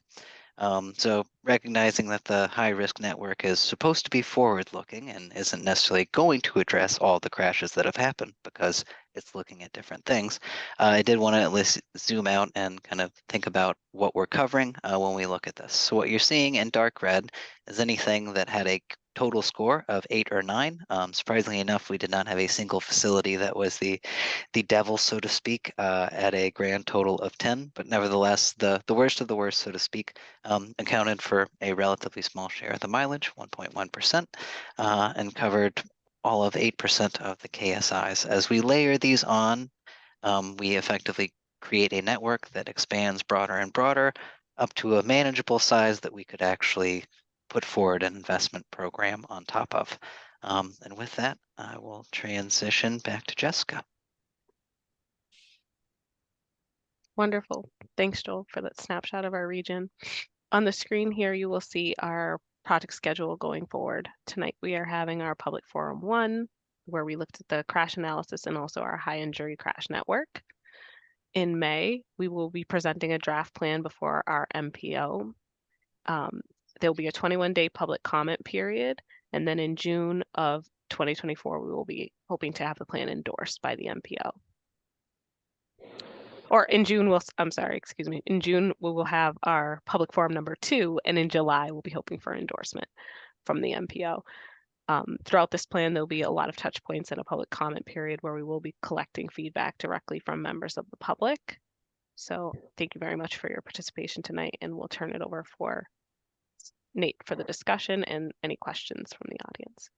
So recognizing that the high risk network is supposed to be forward looking and isn't necessarily going to address all the crashes that have happened because it's looking at different things, I did want to at least zoom out and kind of think about what we're covering when we look at this. So what you're seeing in dark red is anything that had a total score of 8 or 9. Surprisingly enough, we did not have a single facility that was the devil, so to speak, at a grand total of 10. But nevertheless, the worst of the worst, so to speak, accounted for a relatively small share of the mileage, 1.1%, and covered all of 8% of the KSIs. As we layer these on, we effectively create a network that expands broader and broader up to a manageable size that we could actually put forward an investment program on top of. And with that, I will transition back to Jessica. Wonderful. Thanks, Joel, for that snapshot of our region. On the screen here, you will see our project schedule going forward. Tonight, we are having our Public Forum 1, where we looked at the crash analysis and also our high injury crash network. In May, we will be presenting a draft plan before our MPO. There will be a 21-day public comment period, and then in June of 2024, we will be hoping to have the plan endorsed by the MPO. Or in June, in June, we will have our Public Forum number 2, and in July, we'll be hoping for endorsement from the MPO. Throughout this plan, there'll be a lot of touch points and a public comment period where we will be collecting feedback directly from members of the public. So thank you very much for your participation tonight, and we'll turn it over for Nate for the discussion and any questions from the audience.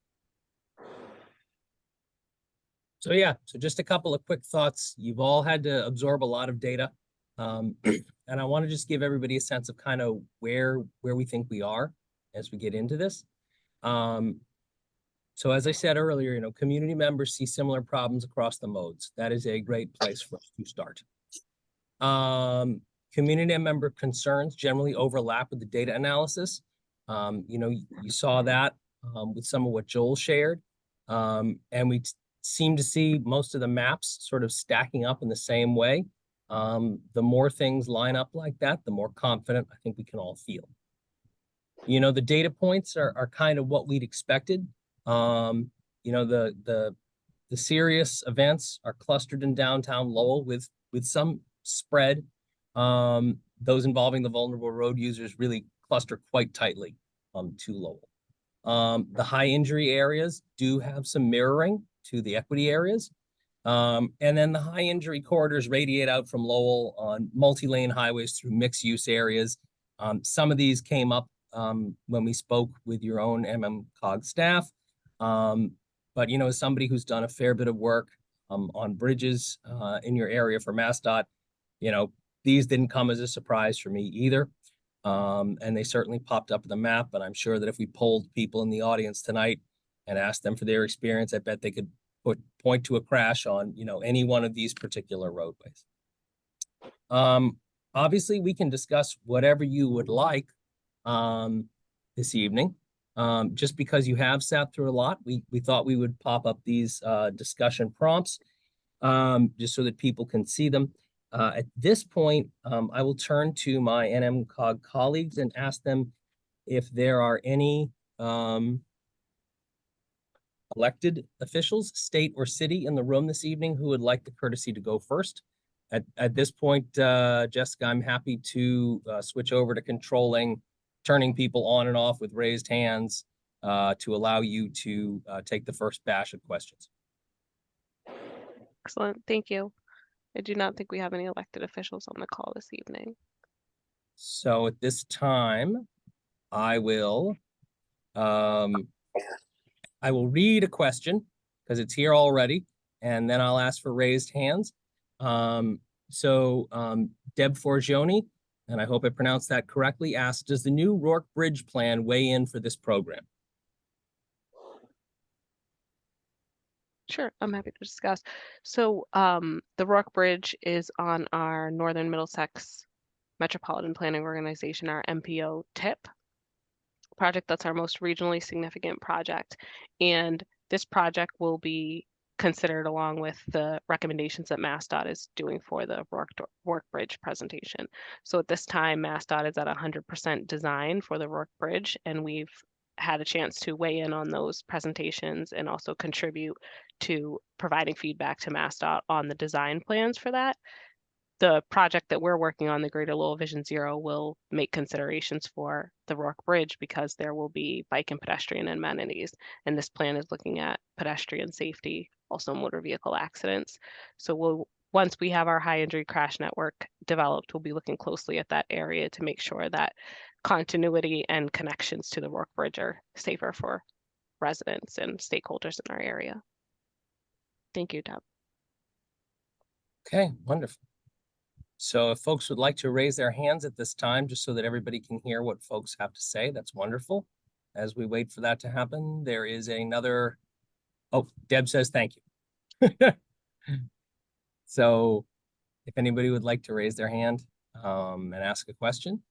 So yeah, so just a couple of quick thoughts. You've all had to absorb a lot of data. And I want to just give everybody a sense of kind of where we think we are as we get into this. So as I said earlier, you know, community members see similar problems across the modes. That is a great place for us to start. Community member concerns generally overlap with the data analysis. You know, you saw that with some of what Joel shared. And we seem to see most of the maps sort of stacking up in the same way. The more things line up like that, the more confident I think we can all feel. You know, the data points are kind of what we'd expected. You know, the serious events are clustered in downtown Lowell with some spread. Those involving the vulnerable road users really cluster quite tightly to Lowell. The high injury areas do have some mirroring to the equity areas. And then the high injury corridors radiate out from Lowell on multi-lane highways through mixed use areas. Some of these came up when we spoke with your own NMCOG staff. But, you know, as somebody who's done a fair bit of work on bridges in your area for MassDOT, you know, these didn't come as a surprise for me either. And they certainly popped up on the map. And I'm sure that if we polled people in the audience tonight and asked them for their experience, I bet they could point to a crash on, you know, any one of these particular roadways. Obviously, we can discuss whatever you would like this evening. Just because you have sat through a lot, we thought we would pop up these discussion prompts just so that people can see them. At this point, I will turn to my NMCOG colleagues and ask them if there are any elected officials, state or city, in the room this evening who would like the courtesy to go first. At this point, Jessica, I'm happy to switch over to controlling turning people on and off with raised hands to allow you to take the first batch of questions. Excellent, thank you. I do not think we have any elected officials on the call this evening. So at this time, I will read a question because it's here already, and then I'll ask for raised hands. Deb Forgione, and I hope I pronounced that correctly, asked, does the new Rourke Bridge plan weigh in for this program? Sure, I'm happy to discuss. So the Rourke Bridge is on our Northern Middlesex Metropolitan Planning Organization, our MPO TIP project. That's our most regionally significant project. And this project will be considered along with the recommendations that MassDOT is doing for the Rourke Bridge presentation. So at this time, MassDOT is at 100% design for the Rourke Bridge, and we've had a chance to weigh in on those presentations and also contribute to providing feedback to MassDOT on the design plans for that. the project that we're working on, the Greater Lowell Vision Zero, will make considerations for the Rourke Bridge because there will be bike and pedestrian amenities. And this plan is looking at pedestrian safety, also motor vehicle accidents. So once we have our high injury crash network developed, we'll be looking closely at that area to make sure that continuity and connections to the Rourke Bridge are safer for residents and stakeholders in our area. Thank you, Deb. Okay, wonderful. So if folks would like to raise their hands at this time, just so that everybody can hear what folks have to say, that's wonderful. As we wait for that to happen, there is another, oh, Deb says thank you. So if anybody would like to raise their hand and ask a question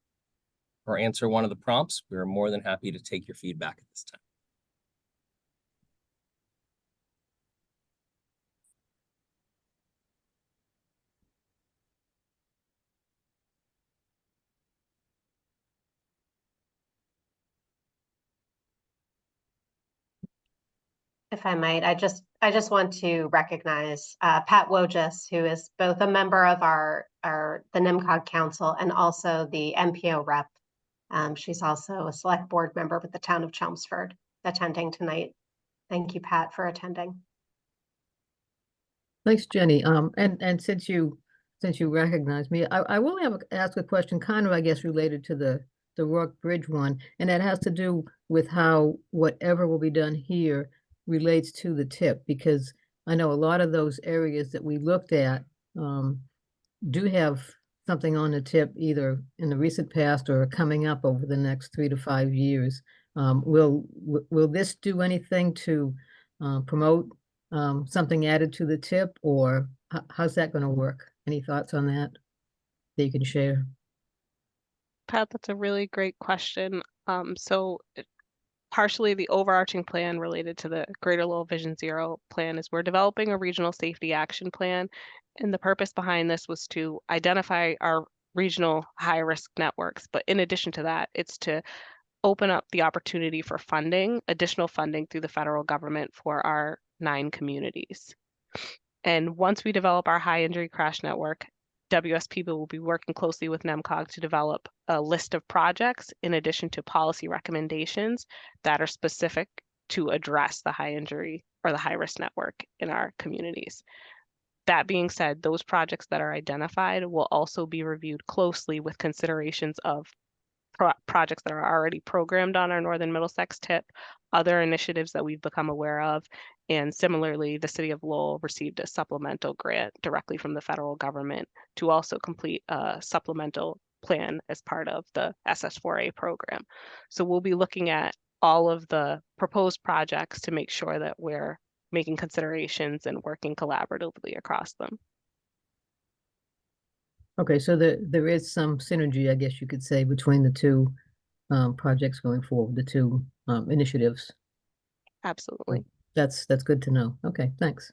or answer one of the prompts, we're more than happy to take your feedback at this time. If I might, I just want to recognize Pat Wojcik, who is both a member of the NMCOG Council and also the MPO rep. She's also a select board member with the town of Chelmsford attending tonight. Thank you, Pat, for attending. Thanks, Jenny. And since you recognize me, I will ask a question, kind of, I guess, related to the Rourke Bridge one, and that has to do with how whatever will be done here relates to the tip, because I know a lot of those areas that we looked at do have something on the tip either in the recent past or coming up over the next 3 to 5 years. Will this do anything to promote something added to the tip, or how's that going to work? Any thoughts on that you can share? Pat, that's a really great question. Partially the overarching plan related to the Greater Lowell Vision Zero plan is we're developing a regional safety action plan. And the purpose behind this was to identify our regional high-risk networks. But in addition to that, it's to open up the opportunity for funding, additional funding through the federal government for our 9 communities. And once we develop our high injury crash network, WSP will be working closely with NMCOG to develop a list of projects in addition to policy recommendations that are specific to address the high injury or the high risk network in our communities. That being said, those projects that are identified will also be reviewed closely with considerations of projects that are already programmed on our Northern Middlesex tip, other initiatives that we've become aware of, and similarly, the City of Lowell received a supplemental grant directly from the federal government to also complete a supplemental plan as part of the SS4A program. So we'll be looking at all of the proposed projects to make sure that we're making considerations and working collaboratively across them. Okay, so there is some synergy, I guess you could say, between the two projects going forward, the two initiatives. Absolutely. That's good to know. Okay, thanks.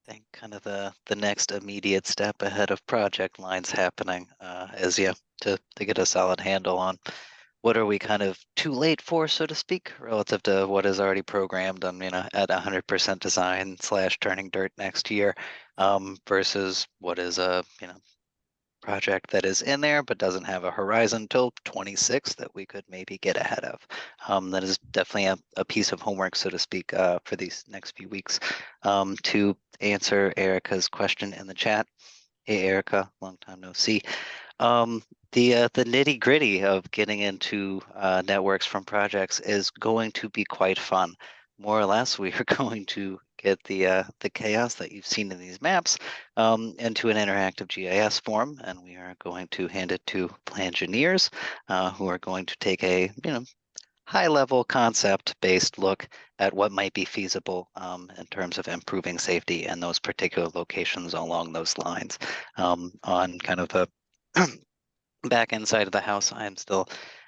I think kind of the next immediate step ahead of project lines happening is to get a solid handle on what are we kind of too late for, so to speak, relative to what is already programmed on, at 100% design / turning dirt next year, versus what is a, project that is in there but doesn't have a horizon till 26 that we could maybe get ahead of. That is definitely a piece of homework, so to speak, for these next few weeks. To answer Erica's question in the chat. Hey, Erica, long time no see. The nitty gritty of getting into networks from projects is going to be quite fun. More or less, we are going to get the chaos that you've seen in these maps into an interactive GIS form, and we are going to hand it to Plangineers, who are going to take a high-level concept-based look at what might be feasible in terms of improving safety in those particular locations along those lines. On kind of the back end side of the house, I am still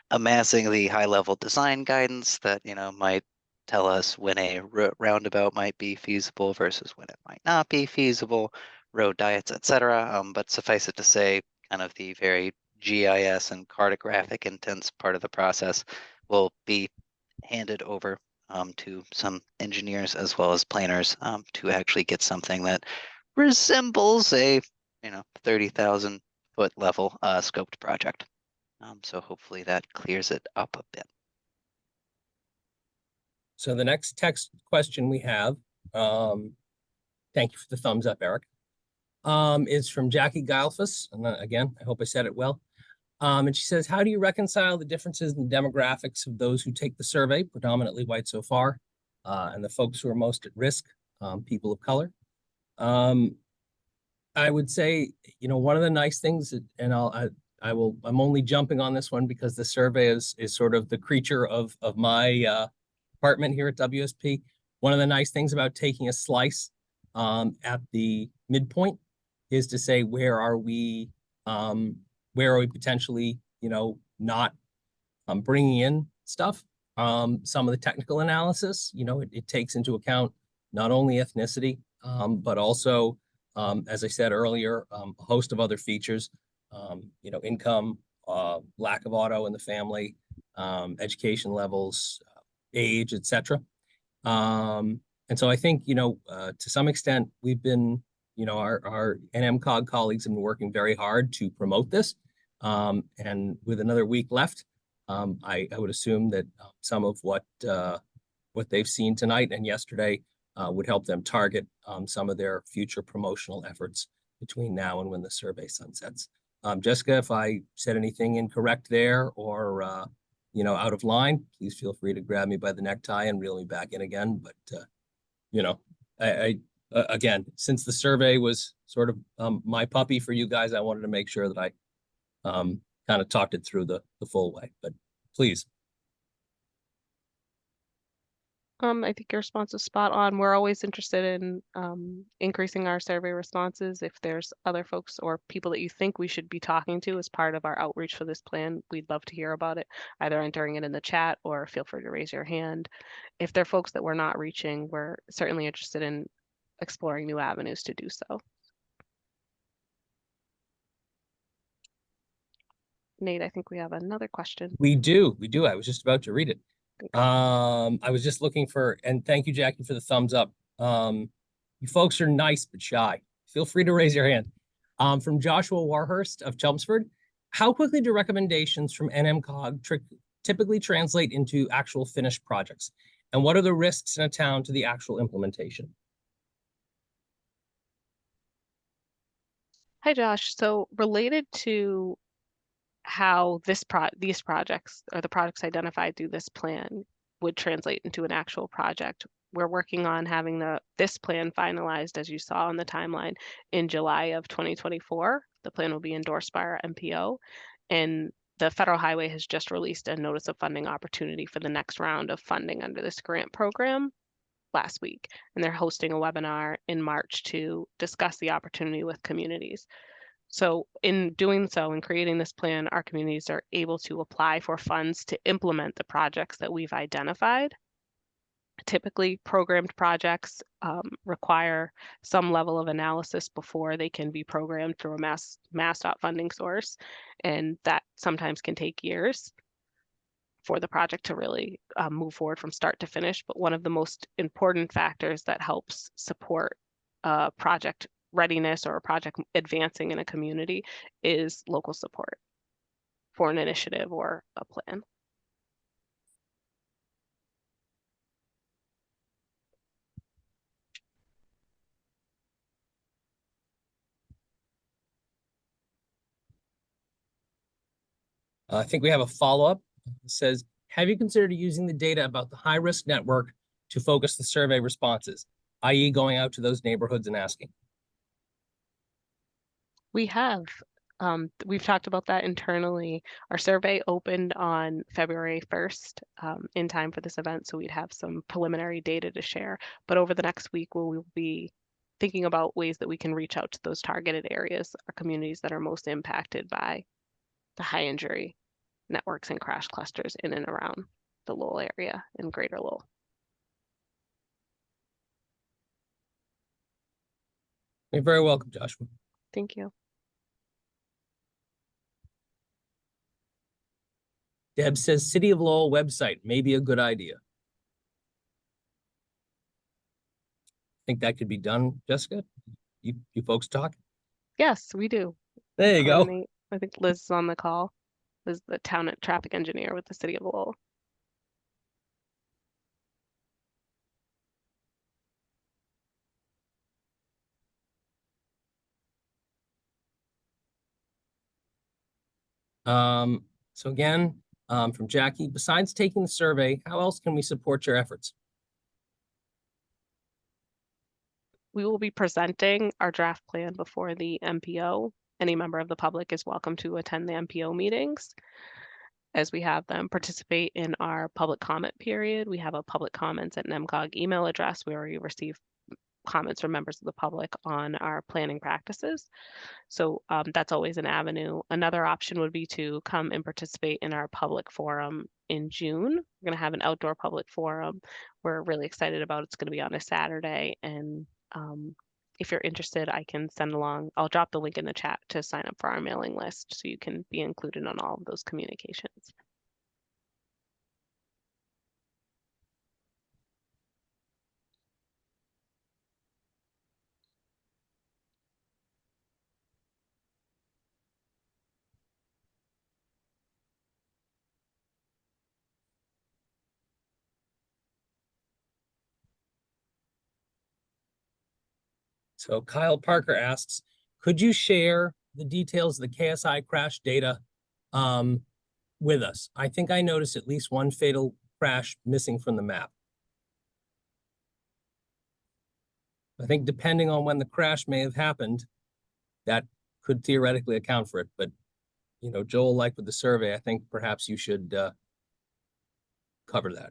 amassing the high-level design guidance that might tell us when a roundabout might be feasible versus when it might not be feasible, road diets, etc. But suffice it to say, kind of the very GIS and cartographic intense part of the process will be handed over to some engineers as well as planners to actually get something that resembles a 30,000 foot level scoped project. So hopefully that clears it up a bit. So the next text question we have, thank you for the thumbs up, Eric, is from Jackie Geilfuss. And again, I hope I said it well. And she says, how do you reconcile the differences in the demographics of those who take the survey, predominantly white so far, and the folks who are most at risk, people of color? I would say, one of the nice things, and I'm only jumping on this one because the survey is sort of the creature of my department here at WSP. One of the nice things about taking a slice at the midpoint is to say, where are we potentially, not bringing in stuff. Some of the technical analysis, it takes into account not only ethnicity, but also, as I said earlier, a host of other features, income, lack of auto in the family, education levels, age, etc. And so I think, to some extent, we've been, our NMCOG colleagues have been working very hard to promote this. And with another week left, I would assume that some of what they've seen tonight and yesterday would help them target some of their future promotional efforts between now and when the survey sunsets. Jessica, if I said anything incorrect there or out of line, please feel free to grab me by the necktie and reel me back in again. But again, since the survey was sort of my puppy for you guys, I wanted to make sure that I kind of talked it through the full way. But please. I think your response is spot on. We're always interested in increasing our survey responses. If there's other folks or people that you think we should be talking to as part of our outreach for this plan, we'd love to hear about it, either entering it in the chat or feel free to raise your hand. If there are folks that we're not reaching, we're certainly interested in exploring new avenues to do so. Nate, I think we have another question. We do. I was just about to read it. I was just looking for, and thank you, Jackie, for the thumbs up. You folks are nice but shy. Feel free to raise your hand. From Joshua Warhurst of Chelmsford, how quickly do recommendations from NMCOG typically translate into actual finished projects? And what are the risks in a town to the actual implementation? Hi, Josh. So related to how these projects or the projects identified through this plan would translate into an actual project, we're working on having this plan finalized, as you saw on the timeline, in July of 2024. The plan will be endorsed by our MPO, and the Federal Highway has just released a notice of funding opportunity for the next round of funding under this grant program last week, and they're hosting a webinar in March to discuss the opportunity with communities. So in doing so, in creating this plan, our communities are able to apply for funds to implement the projects that we've identified. Typically, programmed projects require some level of analysis before they can be programmed through a MassDOT funding source, and that sometimes can take years for the project to really move forward from start to finish. But one of the most important factors that helps support project readiness or a project advancing in a community is local support for an initiative or a plan. I think we have a follow-up. It says, have you considered using the data about the high-risk network to focus the survey responses, i.e. going out to those neighborhoods and asking? We have. We've talked about that internally. Our survey opened on February 1st in time for this event, so we'd have some preliminary data to share. But over the next week, we'll be thinking about ways that we can reach out to those targeted areas, our communities that are most impacted by the high injury networks and crash clusters in and around the Lowell area in Greater Lowell. You're very welcome, Joshua. Thank you. Deb says City of Lowell website may be a good idea. Think that could be done, Jessica? you folks talk? Yes, we do. There you go. Coordinate. I think Liz is on the call. Liz, the town traffic engineer with the city of Lowell. So again, from Jackie, besides taking the survey, how else can we support your efforts? We will be presenting our draft plan before the MPO. Any member of the public is welcome to attend the MPO meetings. As we have them participate in our public comment period, we have a public comments at NMCOG email address where we receive comments from members of the public on our planning practices. So that's always an avenue. Another option would be to come and participate in our public forum in June. We're going to have an outdoor public forum. We're really excited about it. It's going to be on a Saturday. And if you're interested, I can send along, I'll drop the link in the chat to sign up for our mailing list so you can be included on all of those communications. So Kyle Parker asks, could you share the details of the KSI crash data with us? I think I noticed at least one fatal crash missing from the map. I think depending on when the crash may have happened, that could theoretically account for it. But, you know, Joel, like with the survey, I think perhaps you should cover that.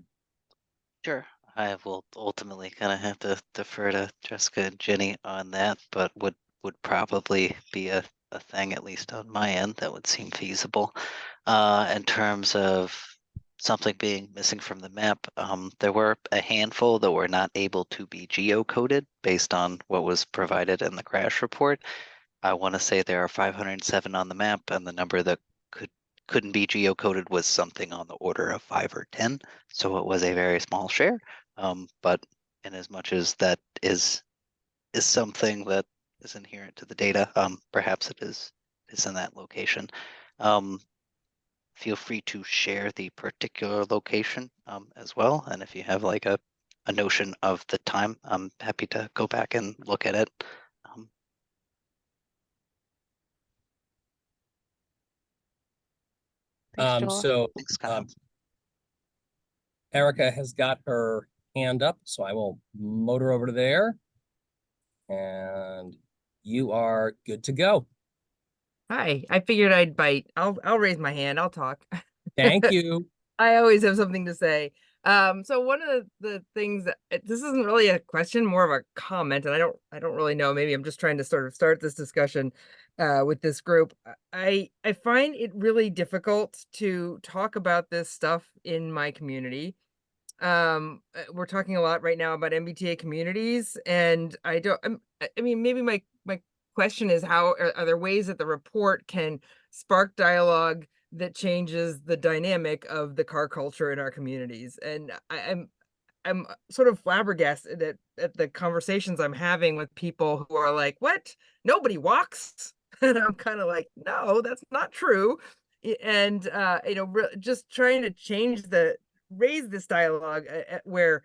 Sure. I will ultimately kind of have to defer to Jessica and Jenny on that, but would probably be a thing, at least on my end, that would seem feasible. In terms of something being missing from the map, there were a handful that were not able to be geocoded based on what was provided in the crash report. I want to say there are 507 on the map, and the number that couldn't be geocoded was something on the order of 5 or 10. So it was a very small share. But in as much as that is something that is inherent to the data, perhaps it is in that location. Feel free to share the particular location as well. And if you have like a notion of the time, I'm happy to go back and look at it. Thanks, Joel. So Thanks, Kyle. Erica has got her hand up, so I will motor over to there. And you are good to go. Hi, I figured I'd bite. I'll raise my hand. I'll talk. Thank you. I always have something to say. So one of the things that this isn't really a question, more of a comment, and I don't really know. Maybe I'm just trying to sort of start this discussion with this group. I find it really difficult to talk about this stuff in my community. We're talking a lot right now about MBTA communities, and I mean, maybe my question is, how are there ways that the report can spark dialogue that changes the dynamic of the car culture in our communities? And I'm sort of flabbergasted at the conversations I'm having with people who are like, what? Nobody walks? And I'm kind of like, no, that's not true. And you know, just trying to raise this dialogue where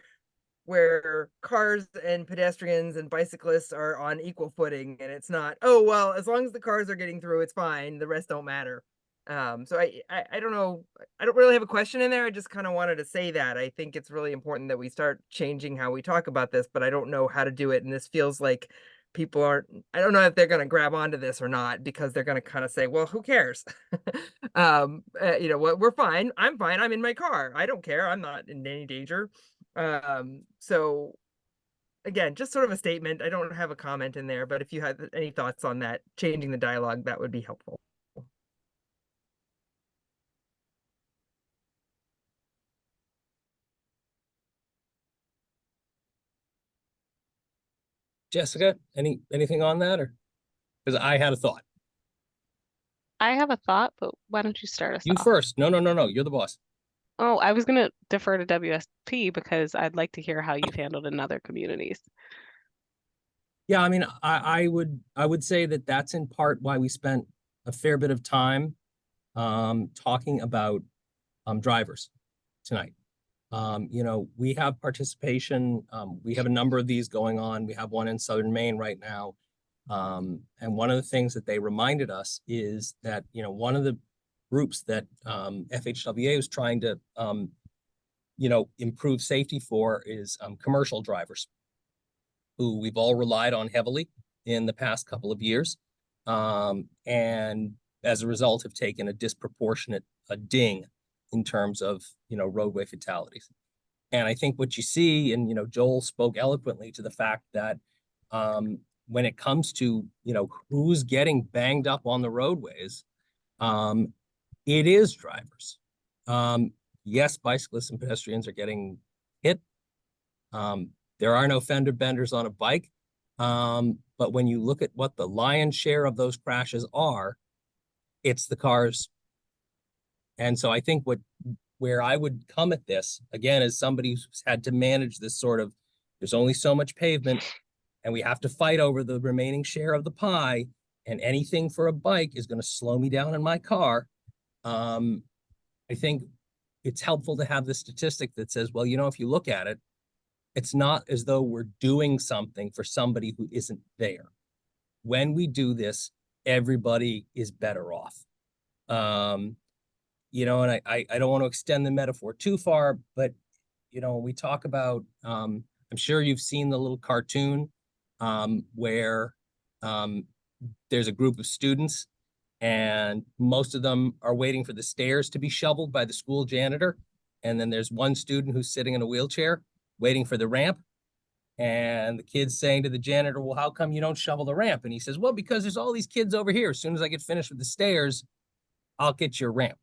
cars and pedestrians and bicyclists are on equal footing, and it's not, oh, well, as long as the cars are getting through, it's fine, the rest don't matter. So I don't know, I don't really have a question in there. I just kind of wanted to say that I think it's really important that we start changing how we talk about this, but I don't know how to do it. And this feels like people aren't, I don't know if they're going to grab onto this or not, because they're going to kind of say, well, who cares? You know what, we're fine. I'm fine. I'm in my car. I don't care. I'm not in any danger. So again, just sort of a statement. I don't have a comment in there, but if you have any thoughts on that, changing the dialogue, that would be helpful. Jessica, anything on that, or because I had a thought. I have a thought, but why don't you start us You off? first. No, you're the boss. Oh, I was going to defer to WSP because I'd like to hear how you've handled in other communities. Yeah, I mean, I would say that that's in part why we spent a fair bit of time talking about drivers tonight. You know, we have participation. We have a number of these going on. We have one in Southern Maine right now. And one of the things that they reminded us is that, you know, one of the groups that FHWA was trying to, you know, improve safety for is commercial drivers, who we've all relied on heavily in the past couple of years. And as a result have taken a disproportionate ding in terms of, you know, roadway fatalities. And I think what you see, and, you know, Joel spoke eloquently to the fact that when it comes to, you know, who's getting banged up on the roadways, it is drivers. Yes, bicyclists and pedestrians are getting hit. There are no fender benders on a bike. But when you look at what the lion's share of those crashes are, it's the cars. And so I think where I would come at this, again, as somebody who's had to manage this sort of, there's only so much pavement and we have to fight over the remaining share of the pie, and anything for a bike is going to slow me down in my car. I think it's helpful to have the statistic that says, well, you know, if you look at it, it's not as though we're doing something for somebody who isn't there. When we do this, everybody is better off. You know, and I don't want to extend the metaphor too far, but, you know, we talk about, I'm sure you've seen the little cartoon where there's a group of students and most of them are waiting for the stairs to be shoveled by the school janitor. And then there's one student who's sitting in a wheelchair waiting for the ramp. And the kid's saying to the janitor, well, how come you don't shovel the ramp? And he says, well, because there's all these kids over here. As soon as I get finished with the stairs, I'll get your ramp.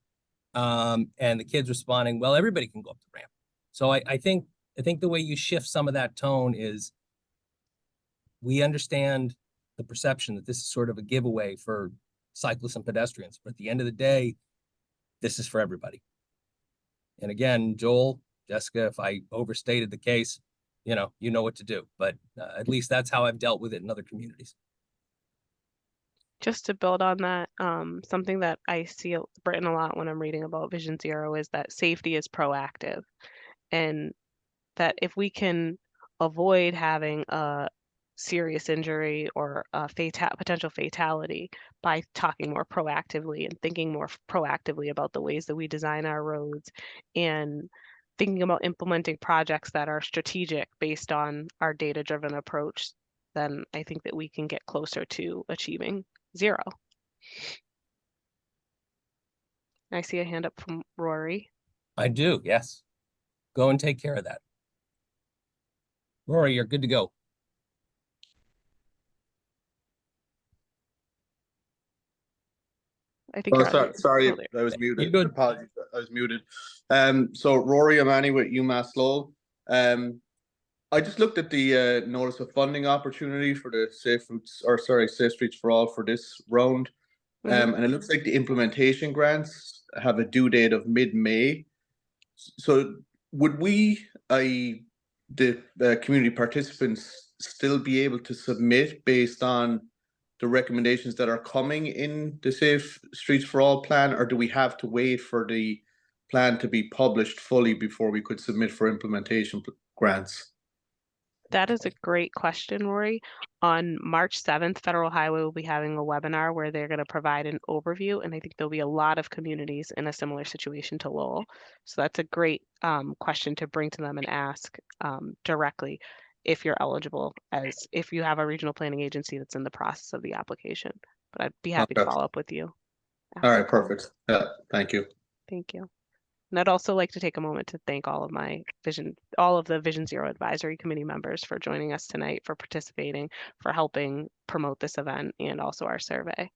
And the kid's responding, well, everybody can go up the ramp. So I think the way you shift some of that tone is, we understand the perception that this is sort of a giveaway for cyclists and pedestrians, but at the end of the day, this is for everybody. And again, Joel, Jessica, if I overstated the case, you know what to do, but at least that's how I've dealt with it in other communities. Just to build on that, something that I see written a lot when I'm reading about Vision Zero is that safety is proactive, and that if we can avoid having a serious injury or a potential fatality by talking more proactively and thinking more proactively about the ways that we design our roads and thinking about implementing projects that are strategic based on our data-driven approach, then I think that we can get closer to achieving zero. I see a hand up from Rory. I do, yes. Go and take care of that. Rory, you're good to go. I think Sorry, oh, I was muted. You're good. Apologies, I was muted. So Rory Amani with UMass Lowell. I just looked at the notice of funding opportunity for the Safe Streets for All for this round. And it looks like the implementation grants have a due date of mid-May. So would we, the community participants, still be able to submit based on the recommendations that are coming in the Safe Streets for All plan, or do we have to wait for the plan to be published fully before we could submit for implementation grants? That is a great question, Rory. On March 7th, Federal Highway will be having a webinar where they're going to provide an overview, and I think there'll be a lot of communities in a similar situation to Lowell. So that's a great question to bring to them and ask directly if you're eligible, as if you have a regional planning agency that's in the process of the application. But I'd be happy to follow up with you. All right, perfect. Yeah, thank you. Thank you. And I'd also like to take a moment to thank all of the Vision Zero Advisory Committee members for joining us tonight, for participating, for helping promote this event, and also our survey.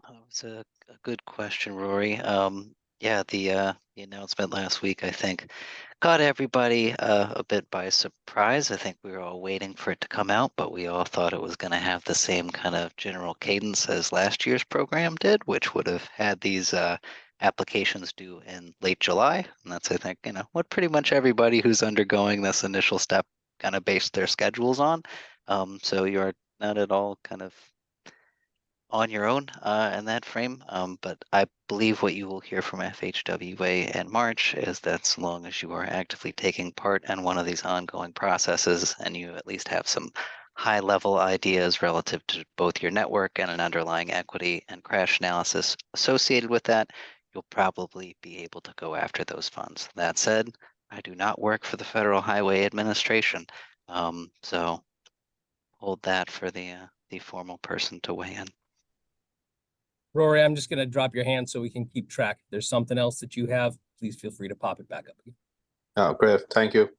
That was a good question, Rory. Yeah, the announcement last week, I think, caught everybody a bit by surprise. I think we were all waiting for it to come out, but we all thought it was going to have the same kind of general cadence as last year's program did, which would have had these applications due in late July. And that's, I think, what pretty much everybody who's undergoing this initial step kind of based their schedules on. So you're not at all kind of on your own in that frame. But I believe what you will hear from FHWA in March is that so long as you are actively taking part in one of these ongoing processes and you at least have some high level ideas relative to both your network and an underlying equity and crash analysis associated with that, you'll probably be able to go after those funds. That said, I do not work for the Federal Highway Administration. So hold that for the formal person to weigh in. Rory, I'm just going to drop your hand so we can keep track. If there's something else that you have, please feel free to pop it back up again. Oh, great. Thank you.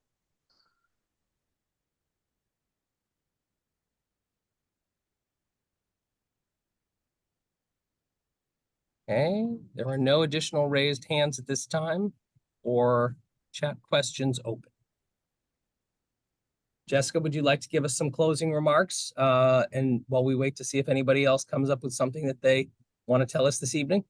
Okay, there are no additional raised hands at this time or chat questions open. Jessica, would you like to give us some closing remarks? And while we wait to see if anybody else comes up with something that they want to tell us this evening?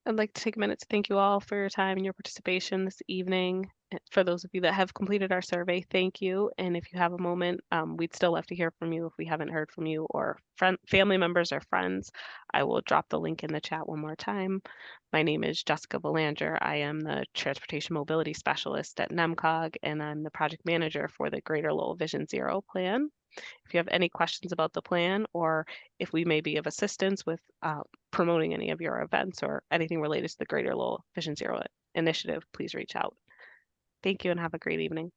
I'd like to take a minute to thank you all for your time and your participation this evening. For those of you that have completed our survey, thank you. And if you have a moment, we'd still love to hear from you if we haven't heard from you, or family members or friends. I will drop the link in the chat one more time. My name is Jessica Belanger. I am the Transportation Mobility Specialist at NMCOG, and I'm the project manager for the Greater Lowell Vision Zero plan. If you have any questions about the plan, or if we may be of assistance with promoting any of your events or anything related to the Greater Lowell Vision Zero initiative, please reach out. Thank you and have a great evening.